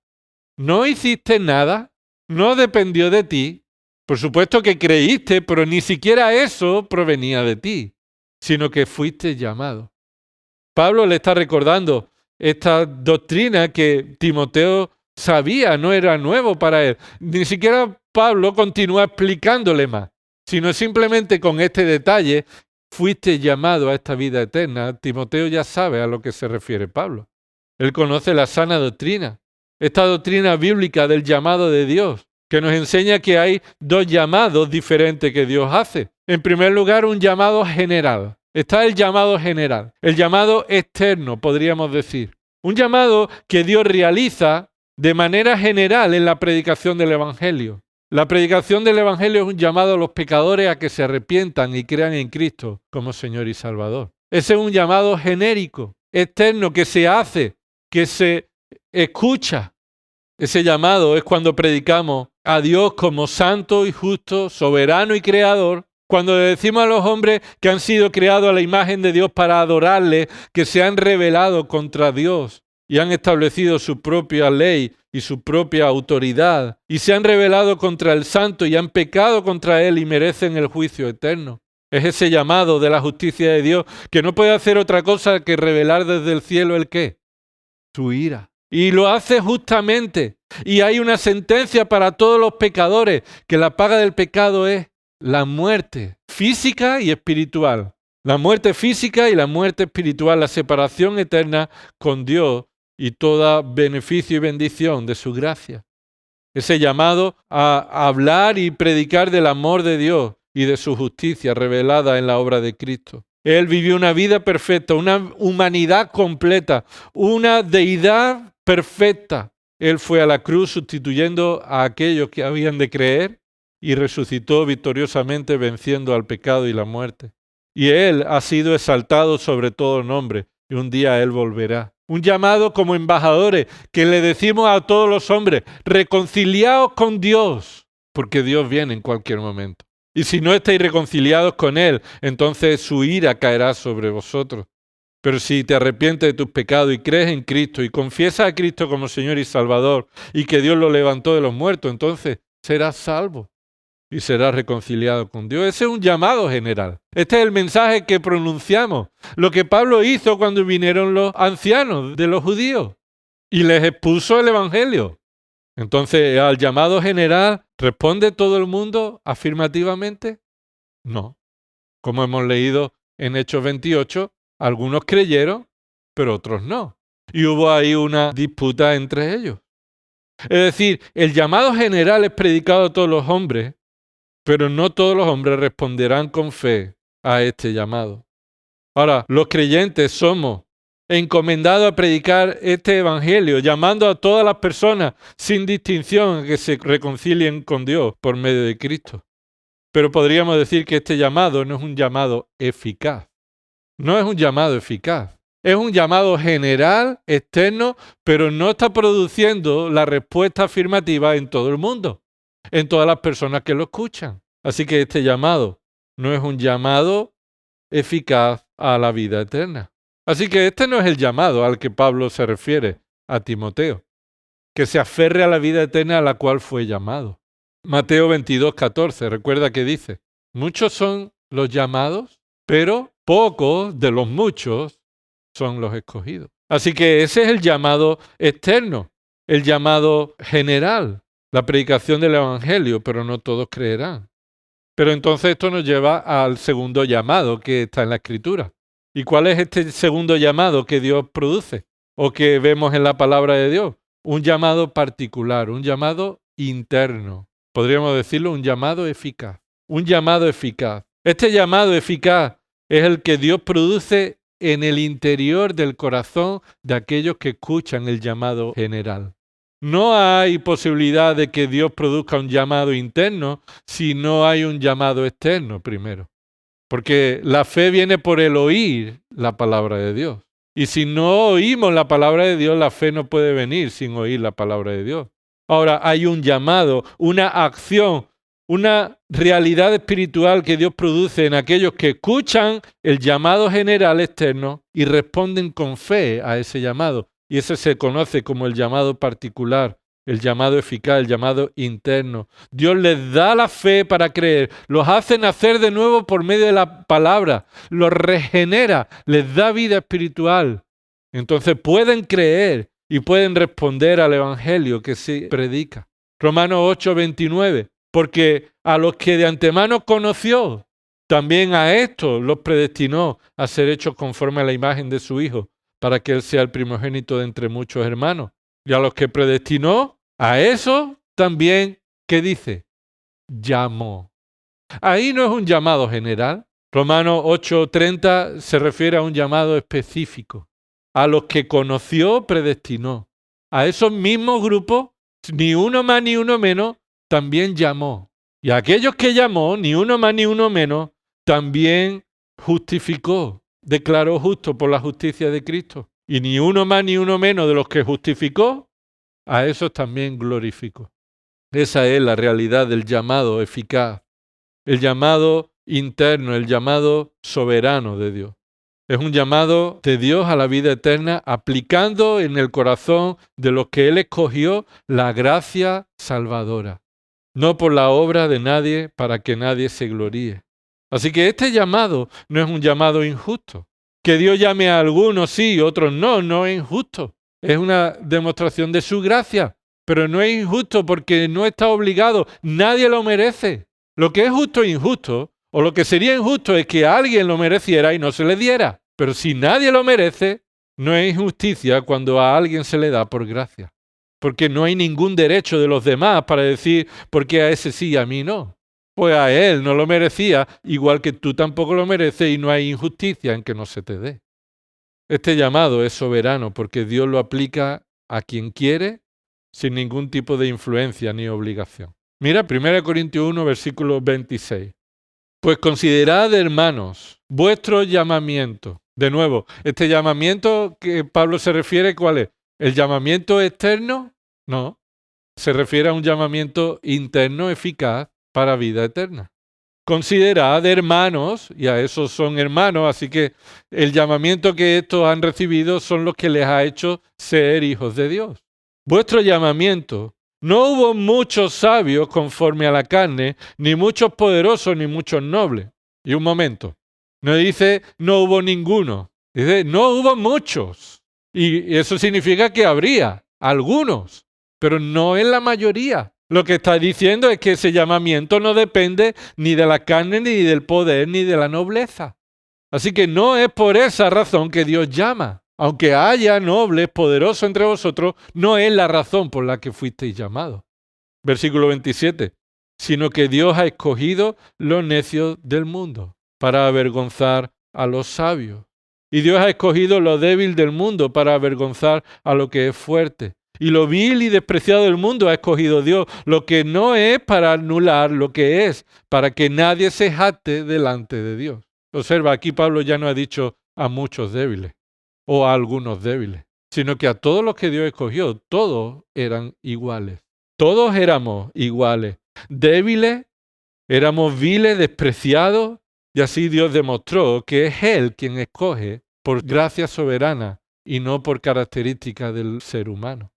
No hiciste nada, no dependió de ti. Por supuesto que creíste, pero ni siquiera eso provenía de ti, sino que fuiste llamado. Pablo le está recordando esta doctrina que Timoteo sabía, no era nuevo para él. Ni siquiera Pablo continúa explicándole más, sino simplemente con este detalle, fuiste llamado a esta vida eterna. Timoteo ya sabe a lo que se refiere Pablo. Él conoce la sana doctrina, esta doctrina bíblica del llamado de Dios, que nos enseña que hay dos llamados diferentes que Dios hace. En primer lugar, un llamado general. Está el llamado general, el llamado externo, podríamos decir. Un llamado que Dios realiza de manera general en la predicación del Evangelio. La predicación del Evangelio es un llamado a los pecadores a que se arrepientan y crean en Cristo como Señor y Salvador. Ese es un llamado genérico, externo, que se hace, que se escucha. Ese llamado es cuando predicamos a Dios como santo y justo, soberano y creador. Cuando le decimos a los hombres que han sido creados a la imagen de Dios para adorarle, que se han rebelado contra Dios y han establecido su propia ley y su propia autoridad, y se han rebelado contra el santo y han pecado contra él y merecen el juicio eterno. Es ese llamado de la justicia de Dios que no puede hacer otra cosa que revelar desde el cielo el qué, su ira. Y lo hace justamente. Y hay una sentencia para todos los pecadores, que la paga del pecado es la muerte física y espiritual. La muerte física y la muerte espiritual, la separación eterna con Dios y todo beneficio y bendición de su gracia. Ese llamado a hablar y predicar del amor de Dios y de su justicia revelada en la obra de Cristo. Él vivió una vida perfecta, una humanidad completa, una deidad perfecta. Él fue a la cruz sustituyendo a aquellos que habían de creer y resucitó victoriosamente venciendo al pecado y la muerte. Y Él ha sido exaltado sobre todo nombre y un día Él volverá. Un llamado como embajadores que le decimos a todos los hombres, reconciliaos con Dios, porque Dios viene en cualquier momento. Y si no estáis reconciliados con Él, entonces su ira caerá sobre vosotros. Pero si te arrepientes de tus pecados y crees en Cristo y confiesas a Cristo como Señor y Salvador y que Dios lo levantó de los muertos, entonces serás salvo y serás reconciliado con Dios. Ese es un llamado general. Este es el mensaje que pronunciamos. Lo que Pablo hizo cuando vinieron los ancianos de los judíos y les expuso el Evangelio. Entonces, al llamado general, ¿responde todo el mundo afirmativamente? No. Como hemos leído en Hechos 28, algunos creyeron, pero otros no. Y hubo ahí una disputa entre ellos. Es decir, el llamado general es predicado a todos los hombres, pero no todos los hombres responderán con fe a este llamado. Ahora, los creyentes somos encomendados a predicar este evangelio, llamando a todas las personas sin distinción a que se reconcilien con Dios por medio de Cristo. Pero podríamos decir que este llamado no es un llamado eficaz. No es un llamado eficaz. Es un llamado general, externo, pero no está produciendo la respuesta afirmativa en todo el mundo, en todas las personas que lo escuchan. Así que este llamado no es un llamado eficaz a la vida eterna. Así que este no es el llamado al que Pablo se refiere a Timoteo, que se aferre a la vida eterna a la cual fue llamado. Mateo 22:14, recuerda que dice, muchos son los llamados, pero pocos de los muchos son los escogidos. Así que ese es el llamado externo, el llamado general, la predicación del evangelio, pero no todos creerán. Pero entonces esto nos lleva al segundo llamado que está en la Escritura. ¿Y cuál es este segundo llamado que Dios produce o que vemos en la palabra de Dios? Un llamado particular, un llamado interno. Podríamos decirlo, un llamado eficaz. Un llamado eficaz. Este llamado eficaz es el que Dios produce en el interior del corazón de aquellos que escuchan el llamado general. No hay posibilidad de que Dios produzca un llamado interno si no hay un llamado externo primero. Porque la fe viene por el oír la palabra de Dios. Y si no oímos la palabra de Dios, la fe no puede venir sin oír la palabra de Dios. Ahora hay un llamado, una acción, una realidad espiritual que Dios produce en aquellos que escuchan el llamado general externo y responden con fe a ese llamado. Y ese se conoce como el llamado particular, el llamado eficaz, el llamado interno. Dios les da la fe para creer, los hace nacer de nuevo por medio de la palabra, los regenera, les da vida espiritual. Entonces pueden creer y pueden responder al evangelio que se predica. Romanos 8:29, porque a los que de antemano conoció, también a estos los predestinó a ser hechos conforme a la imagen de su Hijo, para que Él sea el primogénito de entre muchos hermanos. Y a los que predestinó, a eso también, ¿qué dice? Llamó. Ahí no es un llamado general. Romanos 8:30 se refiere a un llamado específico. A los que conoció, predestinó. A esos mismos grupos, ni uno más ni uno menos, también llamó. Y a aquellos que llamó, ni uno más ni uno menos, también justificó. Declaró justo por la justicia de Cristo. Y ni uno más ni uno menos de los que justificó, a esos también glorificó. Esa es la realidad del llamado eficaz, el llamado interno, el llamado soberano de Dios. Es un llamado de Dios a la vida eterna, aplicando en el corazón de los que Él escogió la gracia salvadora, no por la obra de nadie para que nadie se gloríe. Así que este llamado no es un llamado injusto. Que Dios llame a algunos sí, otros no, no es injusto. Es una demostración de su gracia, pero no es injusto porque no está obligado. Nadie lo merece. Lo que es justo e injusto, o lo que sería injusto es que alguien lo mereciera y no se le diera. Pero si nadie lo merece, no es injusticia cuando a alguien se le da por gracia. Porque no hay ningún derecho de los demás para decir por qué a ese sí y a mí no. Pues a él no lo merecía, igual que tú tampoco lo mereces y no hay injusticia en que no se te dé. Este llamado es soberano porque Dios lo aplica a quien quiere sin ningún tipo de influencia ni obligación. Mira, 1 Corintios 1, versículo 26. Pues considerad, hermanos, vuestro llamamiento. De nuevo, este llamamiento que Pablo se refiere, ¿cuál es? ¿El llamamiento externo? No, se refiere a un llamamiento interno eficaz para vida eterna. Considerad, hermanos, y a esos son hermanos, así que el llamamiento que estos han recibido son los que les ha hecho ser hijos de Dios. Vuestro llamamiento, no hubo muchos sabios conforme a la carne, ni muchos poderosos, ni muchos nobles. Y un momento, no dice no hubo ninguno, dice no hubo muchos. Y eso significa que habría algunos, pero no en la mayoría. Lo que está diciendo es que ese llamamiento no depende ni de la carne, ni del poder, ni de la nobleza. Así que no es por esa razón que Dios llama. Aunque haya nobles, poderosos entre vosotros, no es la razón por la que fuisteis llamados. Versículo 27. sino que Dios ha escogido los necios del mundo para avergonzar a los sabios. Y Dios ha escogido lo débil del mundo para avergonzar a lo que es fuerte. Y lo vil y despreciado del mundo ha escogido Dios, lo que no es para anular lo que es, para que nadie se jacte delante de Dios. Observa, aquí Pablo ya no ha dicho a muchos débiles o a algunos débiles, sino que a todos los que Dios escogió, todos eran iguales. Todos éramos iguales, débiles, éramos viles, despreciados, y así Dios demostró que es Él quien escoge por gracia soberana y no por características del ser humano.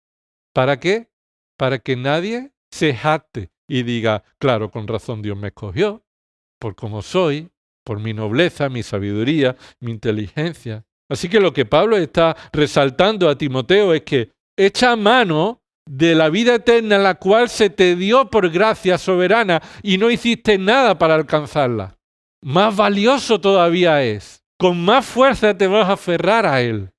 ¿Para qué? Para que nadie se jacte y diga, claro, con razón Dios me escogió, por cómo soy, por mi nobleza, mi sabiduría, mi inteligencia. Así que lo que Pablo está resaltando a Timoteo es que echa mano de la vida eterna, la cual se te dio por gracia soberana y no hiciste nada para alcanzarla. Más valioso todavía es. Con más fuerza te vas a aferrar a Él.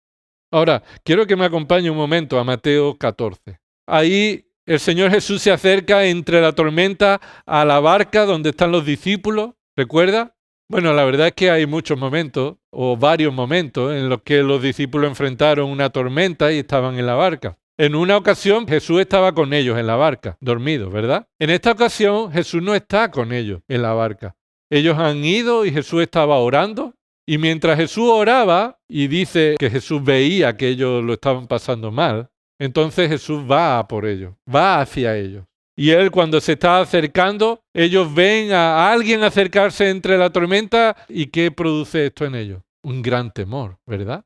Ahora, quiero que me acompañe un momento a Mateo 14. Ahí el Señor Jesús se acerca entre la tormenta a la barca donde están los discípulos. ¿Recuerda? Bueno, la verdad es que hay muchos momentos, o varios momentos, en los que los discípulos enfrentaron una tormenta y estaban en la barca. En una ocasión Jesús estaba con ellos en la barca, dormido, ¿verdad? En esta ocasión Jesús no está con ellos en la barca. Ellos han ido y Jesús estaba orando. Y mientras Jesús oraba y dice que Jesús veía que ellos lo estaban pasando mal, entonces Jesús va a por ellos, va hacia ellos. Y Él cuando se está acercando, ellos ven a alguien acercarse entre la tormenta y ¿qué produce esto en ellos? Un gran temor, ¿verdad?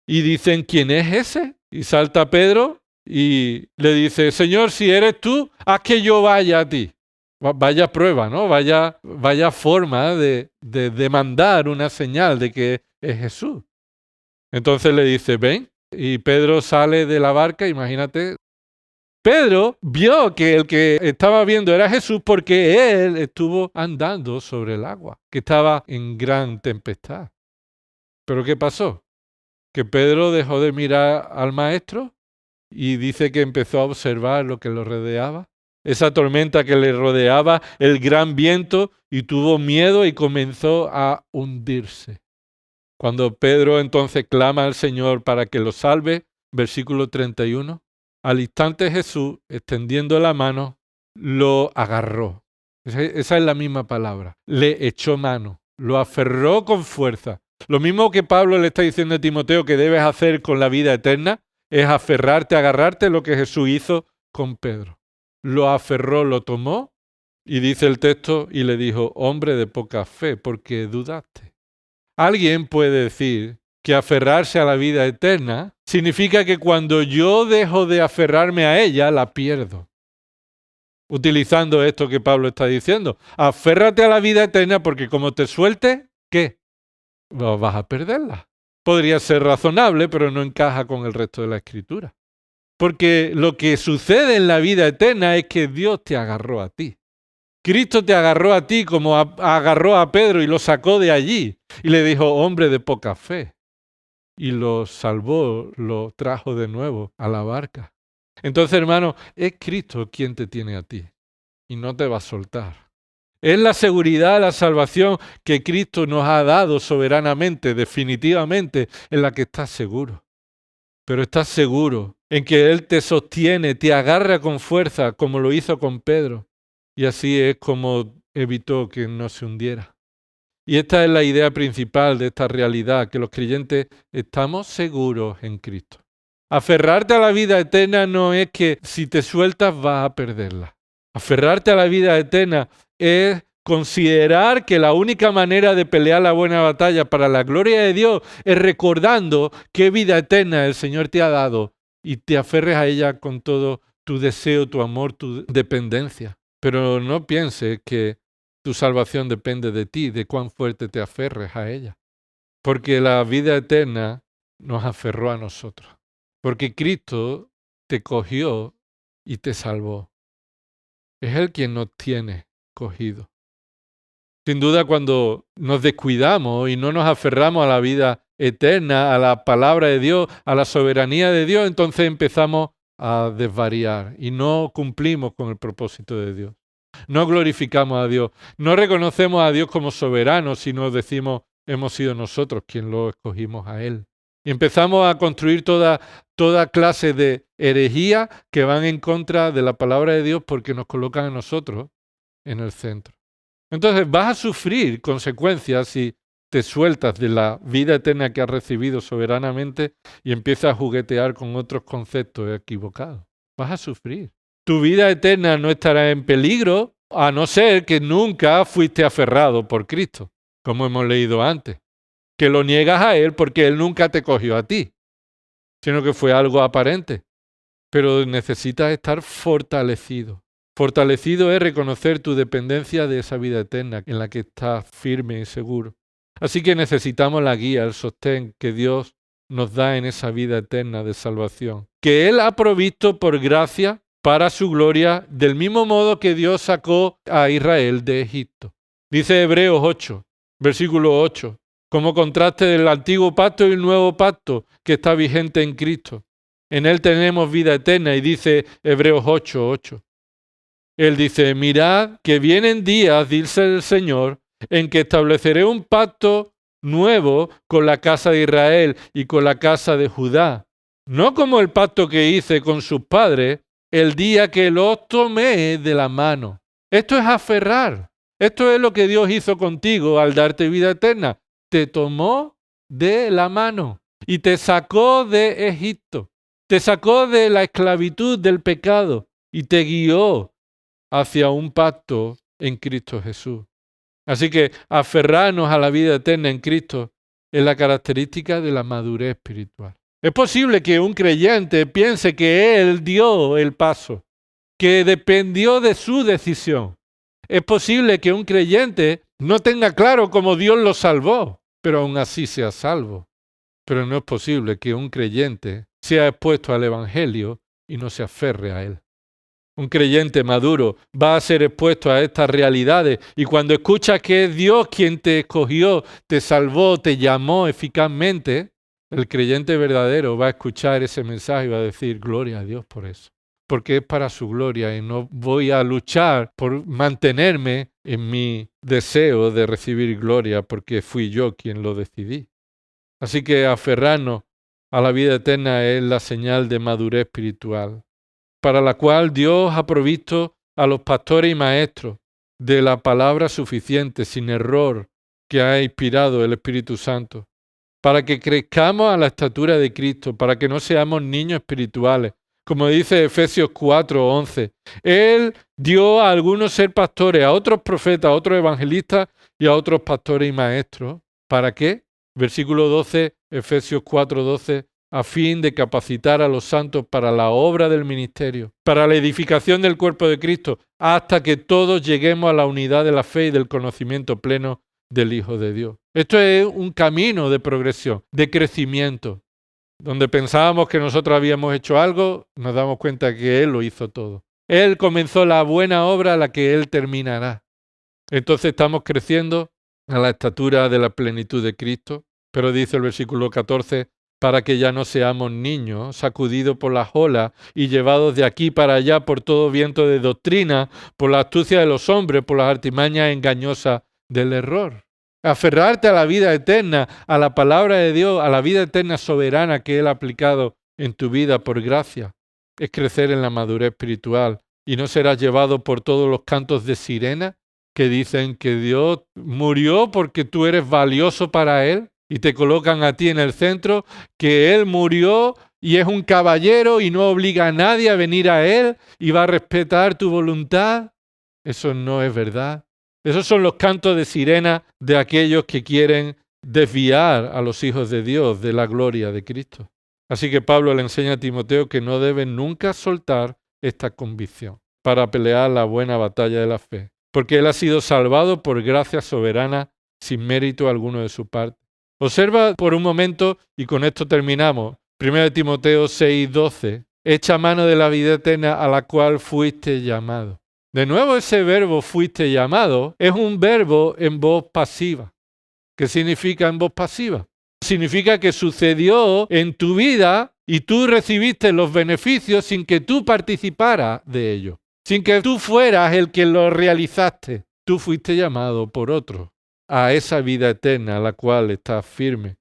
Y dicen, ¿quién es ese? Y salta Pedro y le dice, Señor, si eres tú, haz que yo vaya a ti. Vaya prueba, ¿no? Vaya forma de demandar una señal de que es Jesús. Entonces le dice, ven. Y Pedro sale de la barca, imagínate. Pedro vio que el que estaba viendo era Jesús porque él estuvo andando sobre el agua, que estaba en gran tempestad. ¿Pero qué pasó? Que Pedro dejó de mirar al maestro y dice que empezó a observar lo que lo rodeaba. Esa tormenta que le rodeaba, el gran viento, y tuvo miedo y comenzó a hundirse. Cuando Pedro entonces clama al Señor para que lo salve, versículo 31, al instante Jesús, extendiendo la mano, lo agarró. Esa es la misma palabra. Le echó mano, lo aferró con fuerza. Lo mismo que Pablo le está diciendo a Timoteo que debes hacer con la vida eterna, es aferrarte, agarrarte lo que Jesús hizo con Pedro. Lo aferró, lo tomó y dice el texto y le dijo, hombre de poca fe, ¿por qué dudaste? Alguien puede decir que aferrarse a la vida eterna significa que cuando yo dejo de aferrarme a ella, la pierdo. Utilizando esto que Pablo está diciendo, aférrate a la vida eterna porque como te suelte, ¿qué? Vas a perderla. Podría ser razonable, pero no encaja con el resto de la Escritura. Porque lo que sucede en la vida eterna es que Dios te agarró a ti. Cristo te agarró a ti como agarró a Pedro y lo sacó de allí. Y le dijo, hombre de poca fe. Y lo salvó, lo trajo de nuevo a la barca. Entonces, hermano, es Cristo quien te tiene a ti. Y no te va a soltar. Es la seguridad, la salvación que Cristo nos ha dado soberanamente, definitivamente, en la que estás seguro. Pero estás seguro en que Él te sostiene, te agarra con fuerza, como lo hizo con Pedro. Y así es como evitó que no se hundiera. Y esta es la idea principal de esta realidad, que los creyentes estamos seguros en Cristo. Aferrarte a la vida eterna no es que si te sueltas vas a perderla. Aferrarte a la vida eterna es considerar que la única manera de pelear la buena batalla para la gloria de Dios es recordando qué vida eterna el Señor te ha dado y te aferres a ella con todo tu deseo, tu amor, tu dependencia. Pero no pienses que tu salvación depende de ti, de cuán fuerte te aferres a ella. Porque la vida eterna nos aferró a nosotros. Porque Cristo te cogió y te salvó. Es Él quien nos tiene cogido. Sin duda, cuando nos descuidamos y no nos aferramos a la vida eterna, a la palabra de Dios, a la soberanía de Dios, entonces empezamos a desvariar y no cumplimos con el propósito de Dios. no glorificamos a Dios, no reconocemos a Dios como soberano, sino decimos, hemos sido nosotros quien lo escogimos a Él. Y empezamos a construir toda clase de herejía que van en contra de la palabra de Dios porque nos colocan a nosotros en el centro. Entonces vas a sufrir consecuencias si te sueltas de la vida eterna que has recibido soberanamente y empiezas a juguetear con otros conceptos equivocados. Vas a sufrir. Tu vida eterna no estará en peligro a no ser que nunca fuiste aferrado por Cristo, como hemos leído antes. Que lo niegas a Él porque Él nunca te cogió a ti, sino que fue algo aparente. Pero necesitas estar fortalecido. Fortalecido es reconocer tu dependencia de esa vida eterna en la que estás firme y seguro. Así que necesitamos la guía, el sostén que Dios nos da en esa vida eterna de salvación, que Él ha provisto por gracia para su gloria, del mismo modo que Dios sacó a Israel de Egipto. Dice Hebreos 8, versículo 8, como contraste del antiguo pacto y el nuevo pacto que está vigente en Cristo. En Él tenemos vida eterna y dice Hebreos 8:8. Él dice, mirad que vienen días, dice el Señor, en que estableceré un pacto nuevo con la casa de Israel y con la casa de Judá. No como el pacto que hice con sus padres el día que los tomé de la mano. Esto es aferrar. Esto es lo que Dios hizo contigo al darte vida eterna. Te tomó de la mano y te sacó de Egipto. Te sacó de la esclavitud del pecado y te guió hacia un pacto en Cristo Jesús. Así que aferrarnos a la vida eterna en Cristo es la característica de la madurez espiritual. Es posible que un creyente piense que él dio el paso, que dependió de su decisión. Es posible que un creyente no tenga claro cómo Dios lo salvó, pero aún así sea salvo. Pero no es posible que un creyente sea expuesto al Evangelio y no se aferre a él. Un creyente maduro va a ser expuesto a estas realidades y cuando escuchas que es Dios quien te escogió, te salvó, te llamó eficazmente, el creyente verdadero va a escuchar ese mensaje y va a decir, gloria a Dios por eso, porque es para su gloria y no voy a luchar por mantenerme en mi deseo de recibir gloria porque fui yo quien lo decidí. Así que aferrarnos a la vida eterna es la señal de madurez espiritual, para la cual Dios ha provisto a los pastores y maestros de la palabra suficiente, sin error, que ha inspirado el Espíritu Santo, para que crezcamos a la estatura de Cristo, para que no seamos niños espirituales. Como dice Efesios 4:11, Él dio a algunos ser pastores, a otros profetas, a otros evangelistas y a otros pastores y maestros. ¿Para qué? Versículo 12, Efesios 4:12. A fin de capacitar a los santos para la obra del ministerio, para la edificación del cuerpo de Cristo, hasta que todos lleguemos a la unidad de la fe y del conocimiento pleno del Hijo de Dios. Esto es un camino de progresión, de crecimiento. Donde pensábamos que nosotros habíamos hecho algo, nos damos cuenta que Él lo hizo todo. Él comenzó la buena obra, la que Él terminará. Entonces estamos creciendo a la estatura de la plenitud de Cristo, pero dice el versículo 14, para que ya no seamos niños, sacudidos por las olas y llevados de aquí para allá por todo viento de doctrina, por la astucia de los hombres, por las artimañas engañosas del error. Aferrarte a la vida eterna, a la palabra de Dios, a la vida eterna soberana que Él ha aplicado en tu vida por gracia, es crecer en la madurez espiritual y no serás llevado por todos los cantos de sirena que dicen que Dios murió porque tú eres valioso para Él. Y te colocan a ti en el centro, que Él murió y es un caballero y no obliga a nadie a venir a Él y va a respetar tu voluntad. Eso no es verdad. Esos son los cantos de sirena de aquellos que quieren desviar a los hijos de Dios de la gloria de Cristo. Así que Pablo le enseña a Timoteo que no debe nunca soltar esta convicción para pelear la buena batalla de la fe, porque él ha sido salvado por gracia soberana sin mérito alguno de su parte. Observa por un momento, y con esto terminamos, 1 Timoteo 6:12, echa mano de la vida eterna a la cual fuiste llamado. De nuevo ese verbo fuiste llamado es un verbo en voz pasiva. ¿Qué significa en voz pasiva? Significa que sucedió en tu vida y tú recibiste los beneficios sin que tú participaras de ello. sin que tú fueras el que lo realizaste. Tú fuiste llamado por otro a esa vida eterna a la cual estás firme.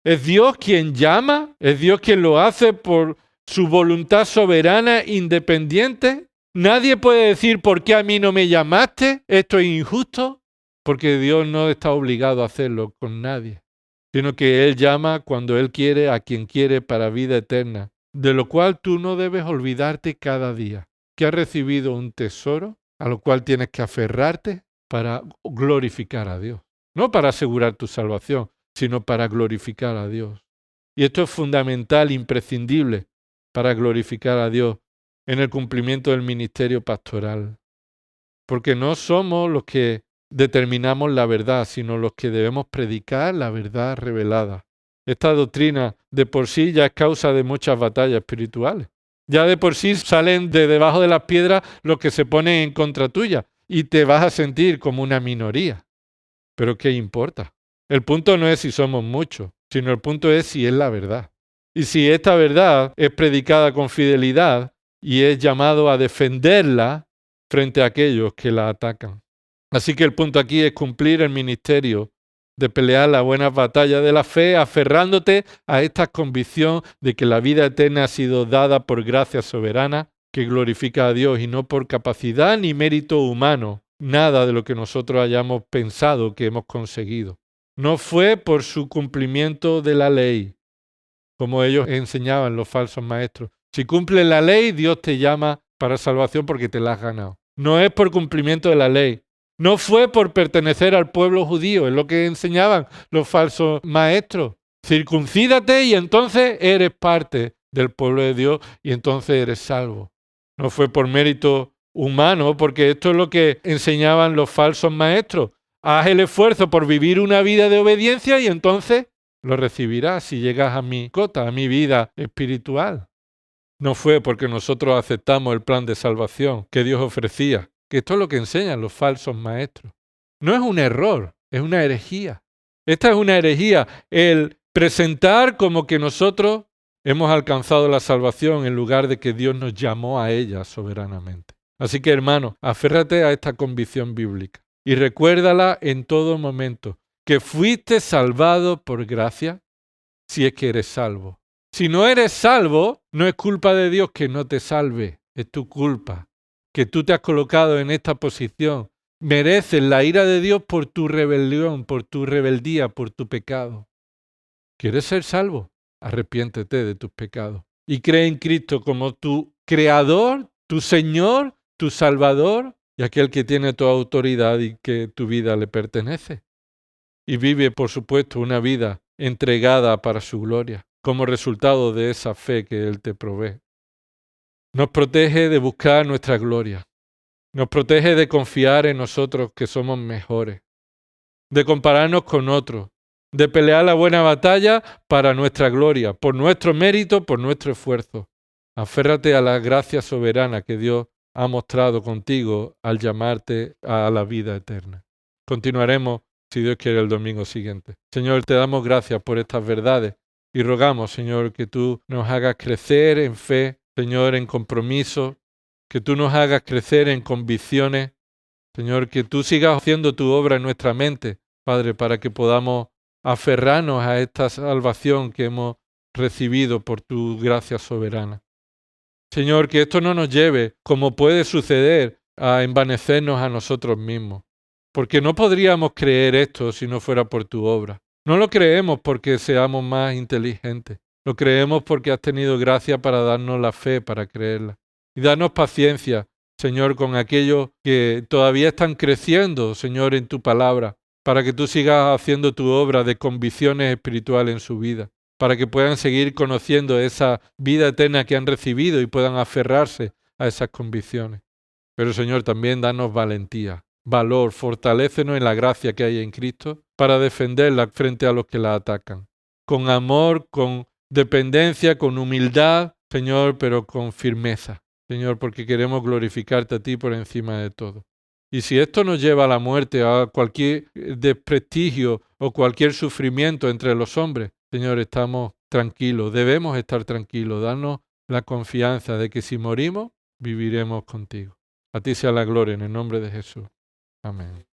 ¿Es Dios quien llama? ¿Es Dios quien lo hace por su voluntad soberana, independiente? Nadie puede decir, ¿por qué a mí no me llamaste? Esto es injusto. Porque Dios no está obligado a hacerlo con nadie, sino que Él llama cuando Él quiere a quien quiere para vida eterna, de lo cual tú no debes olvidarte cada día, que has recibido un tesoro a lo cual tienes que aferrarte para glorificar a Dios. No para asegurar tu salvación, sino para glorificar a Dios. Y esto es fundamental, imprescindible para glorificar a Dios en el cumplimiento del ministerio pastoral. Porque no somos los que determinamos la verdad, sino los que debemos predicar la verdad revelada. Esta doctrina de por sí ya es causa de muchas batallas espirituales. Ya de por sí salen de debajo de las piedras los que se ponen en contra tuya y te vas a sentir como una minoría. Pero ¿qué importa? El punto no es si somos muchos, sino el punto es si es la verdad. Y si esta verdad es predicada con fidelidad y es llamado a defenderla frente a aquellos que la atacan. Así que el punto aquí es cumplir el ministerio de pelear la buena batalla de la fe, aferrándote a esta convicción de que la vida eterna ha sido dada por gracia soberana que glorifica a Dios y no por capacidad ni mérito humano, nada de lo que nosotros hayamos pensado que hemos conseguido. No fue por su cumplimiento de la ley, como ellos enseñaban los falsos maestros. Si cumples la ley, Dios te llama para salvación porque te la has ganado. No es por cumplimiento de la ley. No fue por pertenecer al pueblo judío, es lo que enseñaban los falsos maestros. Circuncídate y entonces eres parte del pueblo de Dios y entonces eres salvo. No fue por mérito humano, porque esto es lo que enseñaban los falsos maestros. Haz el esfuerzo por vivir una vida de obediencia y entonces lo recibirás si llegas a mi cota, a mi vida espiritual. No fue porque nosotros aceptamos el plan de salvación que Dios ofrecía, que esto es lo que enseñan los falsos maestros. No es un error, es una herejía. Esta es una herejía, el presentar como que nosotros hemos alcanzado la salvación en lugar de que Dios nos llamó a ella soberanamente. Así que, hermano, aférrate a esta convicción bíblica y recuérdala en todo momento, que fuiste salvado por gracia si es que eres salvo. Si no eres salvo, no es culpa de Dios que no te salve, es tu culpa, que tú te has colocado en esta posición. Mereces la ira de Dios por tu rebelión, por tu rebeldía, por tu pecado. ¿Quieres ser salvo? Arrepiéntete de tus pecados y cree en Cristo como tu Creador, tu Señor, tu Salvador y aquel que tiene toda autoridad y que tu vida le pertenece. Y vive, por supuesto, una vida entregada para su gloria, como resultado de esa fe que Él te provee. Nos protege de buscar nuestra gloria. Nos protege de confiar en nosotros que somos mejores, de compararnos con otros, de pelear la buena batalla para nuestra gloria, por nuestro mérito, por nuestro esfuerzo. Aférrate a la gracia soberana que Dios ha mostrado contigo al llamarte a la vida eterna. Continuaremos, si Dios quiere, el domingo siguiente. Señor, te damos gracias por estas verdades y rogamos, Señor, que tú nos hagas crecer en fe, Señor, en compromiso, que tú nos hagas crecer en convicciones, Señor, que tú sigas haciendo tu obra en nuestra mente, Padre, para que podamos aferrarnos a esta salvación que hemos recibido por tu gracia soberana. Señor, que esto no nos lleve, como puede suceder, a envanecernos a nosotros mismos, porque no podríamos creer esto si no fuera por tu obra. No lo creemos porque seamos más inteligentes, lo creemos porque has tenido gracia para darnos la fe para creerla. Y darnos paciencia, Señor, con aquellos que todavía están creciendo, Señor, en tu palabra, para que tú sigas haciendo tu obra de convicciones espirituales en su vida, para que puedan seguir conociendo esa vida eterna que han recibido y puedan aferrarse a esas convicciones. Pero, Señor, también danos valentía, valor, fortalécenos en la gracia que hay en Cristo para defenderla frente a los que la atacan. Con amor, con dependencia, con humildad, Señor, pero con firmeza. Señor, porque queremos glorificarte a ti por encima de todo. Y si esto nos lleva a la muerte, a cualquier desprestigio o cualquier sufrimiento entre los hombres, Señor, estamos tranquilos, debemos estar tranquilos, darnos la confianza de que si morimos, viviremos contigo. A ti sea la gloria en el nombre de Jesús. Amén.